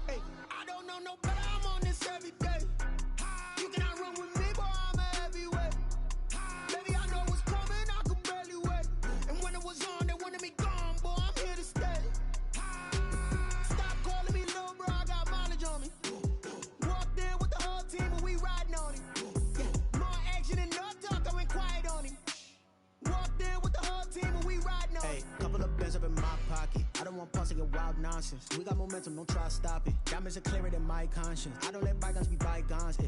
Hey, I don't know no better, I'm on this every day. You cannot run with me, boy, I'm a heavyweight. Baby, I know what's coming, I could barely wait. And when it was on, they wanted me gone, boy, I'm here to stay. Stop calling me little bro, I got mileage on me. Walked in with the whole team and we riding on him. Yeah, more action and no talk, I went quiet on him. Walked in with the whole team and we riding on him. Hey, couple of bands up in my pocket. I don't want pause to get wild nonsense. We got momentum, don't try to stop it. Diamonds are clearer than my conscience. I don't let bygones be bygones.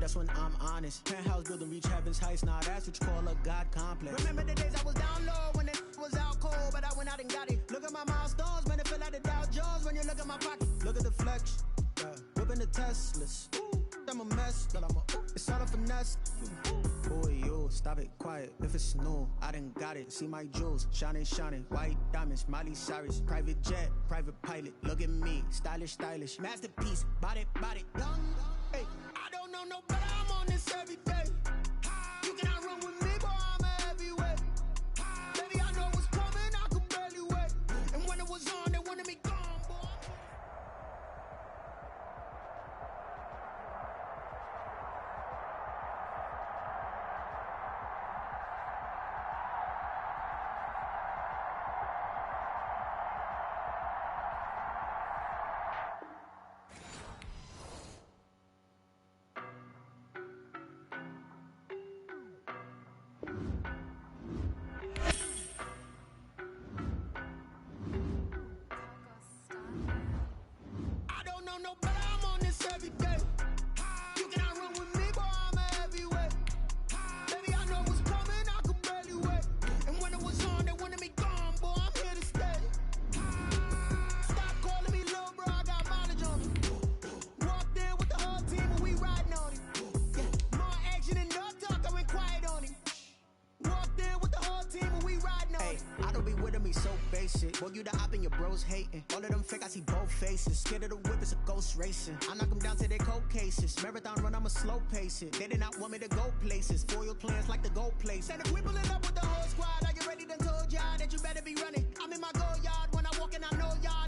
That's when I'm honest. Penthouse building reach heaven's heights. Now that's what you call a God complex. Remember the days I was down low when it was out cold, but I went out and got it. Look at my milestones, man, it feel like the Dow Jones when you look at my pocket. Look at the flex, whipping the Teslas. I'm a mess, girl, it's all a finesse. Boy, yo, stop it, quiet. If it's new, I done got it. See my jewels, shining, white diamonds, Miley Cyrus, private jet, private pilot. Look at me, stylish, masterpiece, body, young. Hey, I don't know no better, I'm on this every day. You cannot run with me, boy, I'm a heavyweight. Baby, I know what's coming, I could barely wait. And when it was on, they wanted me gone, boy. No, but I'm on this every day. You cannot run with me, boy, I'm a heavyweight. Baby, I know what's coming, I could barely wait. And when it was on, they wanted me gone, boy, I'm here to stay. Stop calling me little bro, I got mileage on me. Walked in with the whole team and we riding on him. Yeah, more action and no talk, I went quiet on him. Walked in with the whole team and we riding on him. I don't be with him, he's so basic. Boy, you the op and your bros hating. All of them fake, I see both faces. Scared of the whip, it's a ghost racing. I knock them down to their cold cases. Marathon run, I'ma slow pace it. They did not want me to go places. Foil plans like the gold place. And if we pulling up with the whole squad, I get ready to told y'all that you better be running. I'm in my go yard when I walk in, I know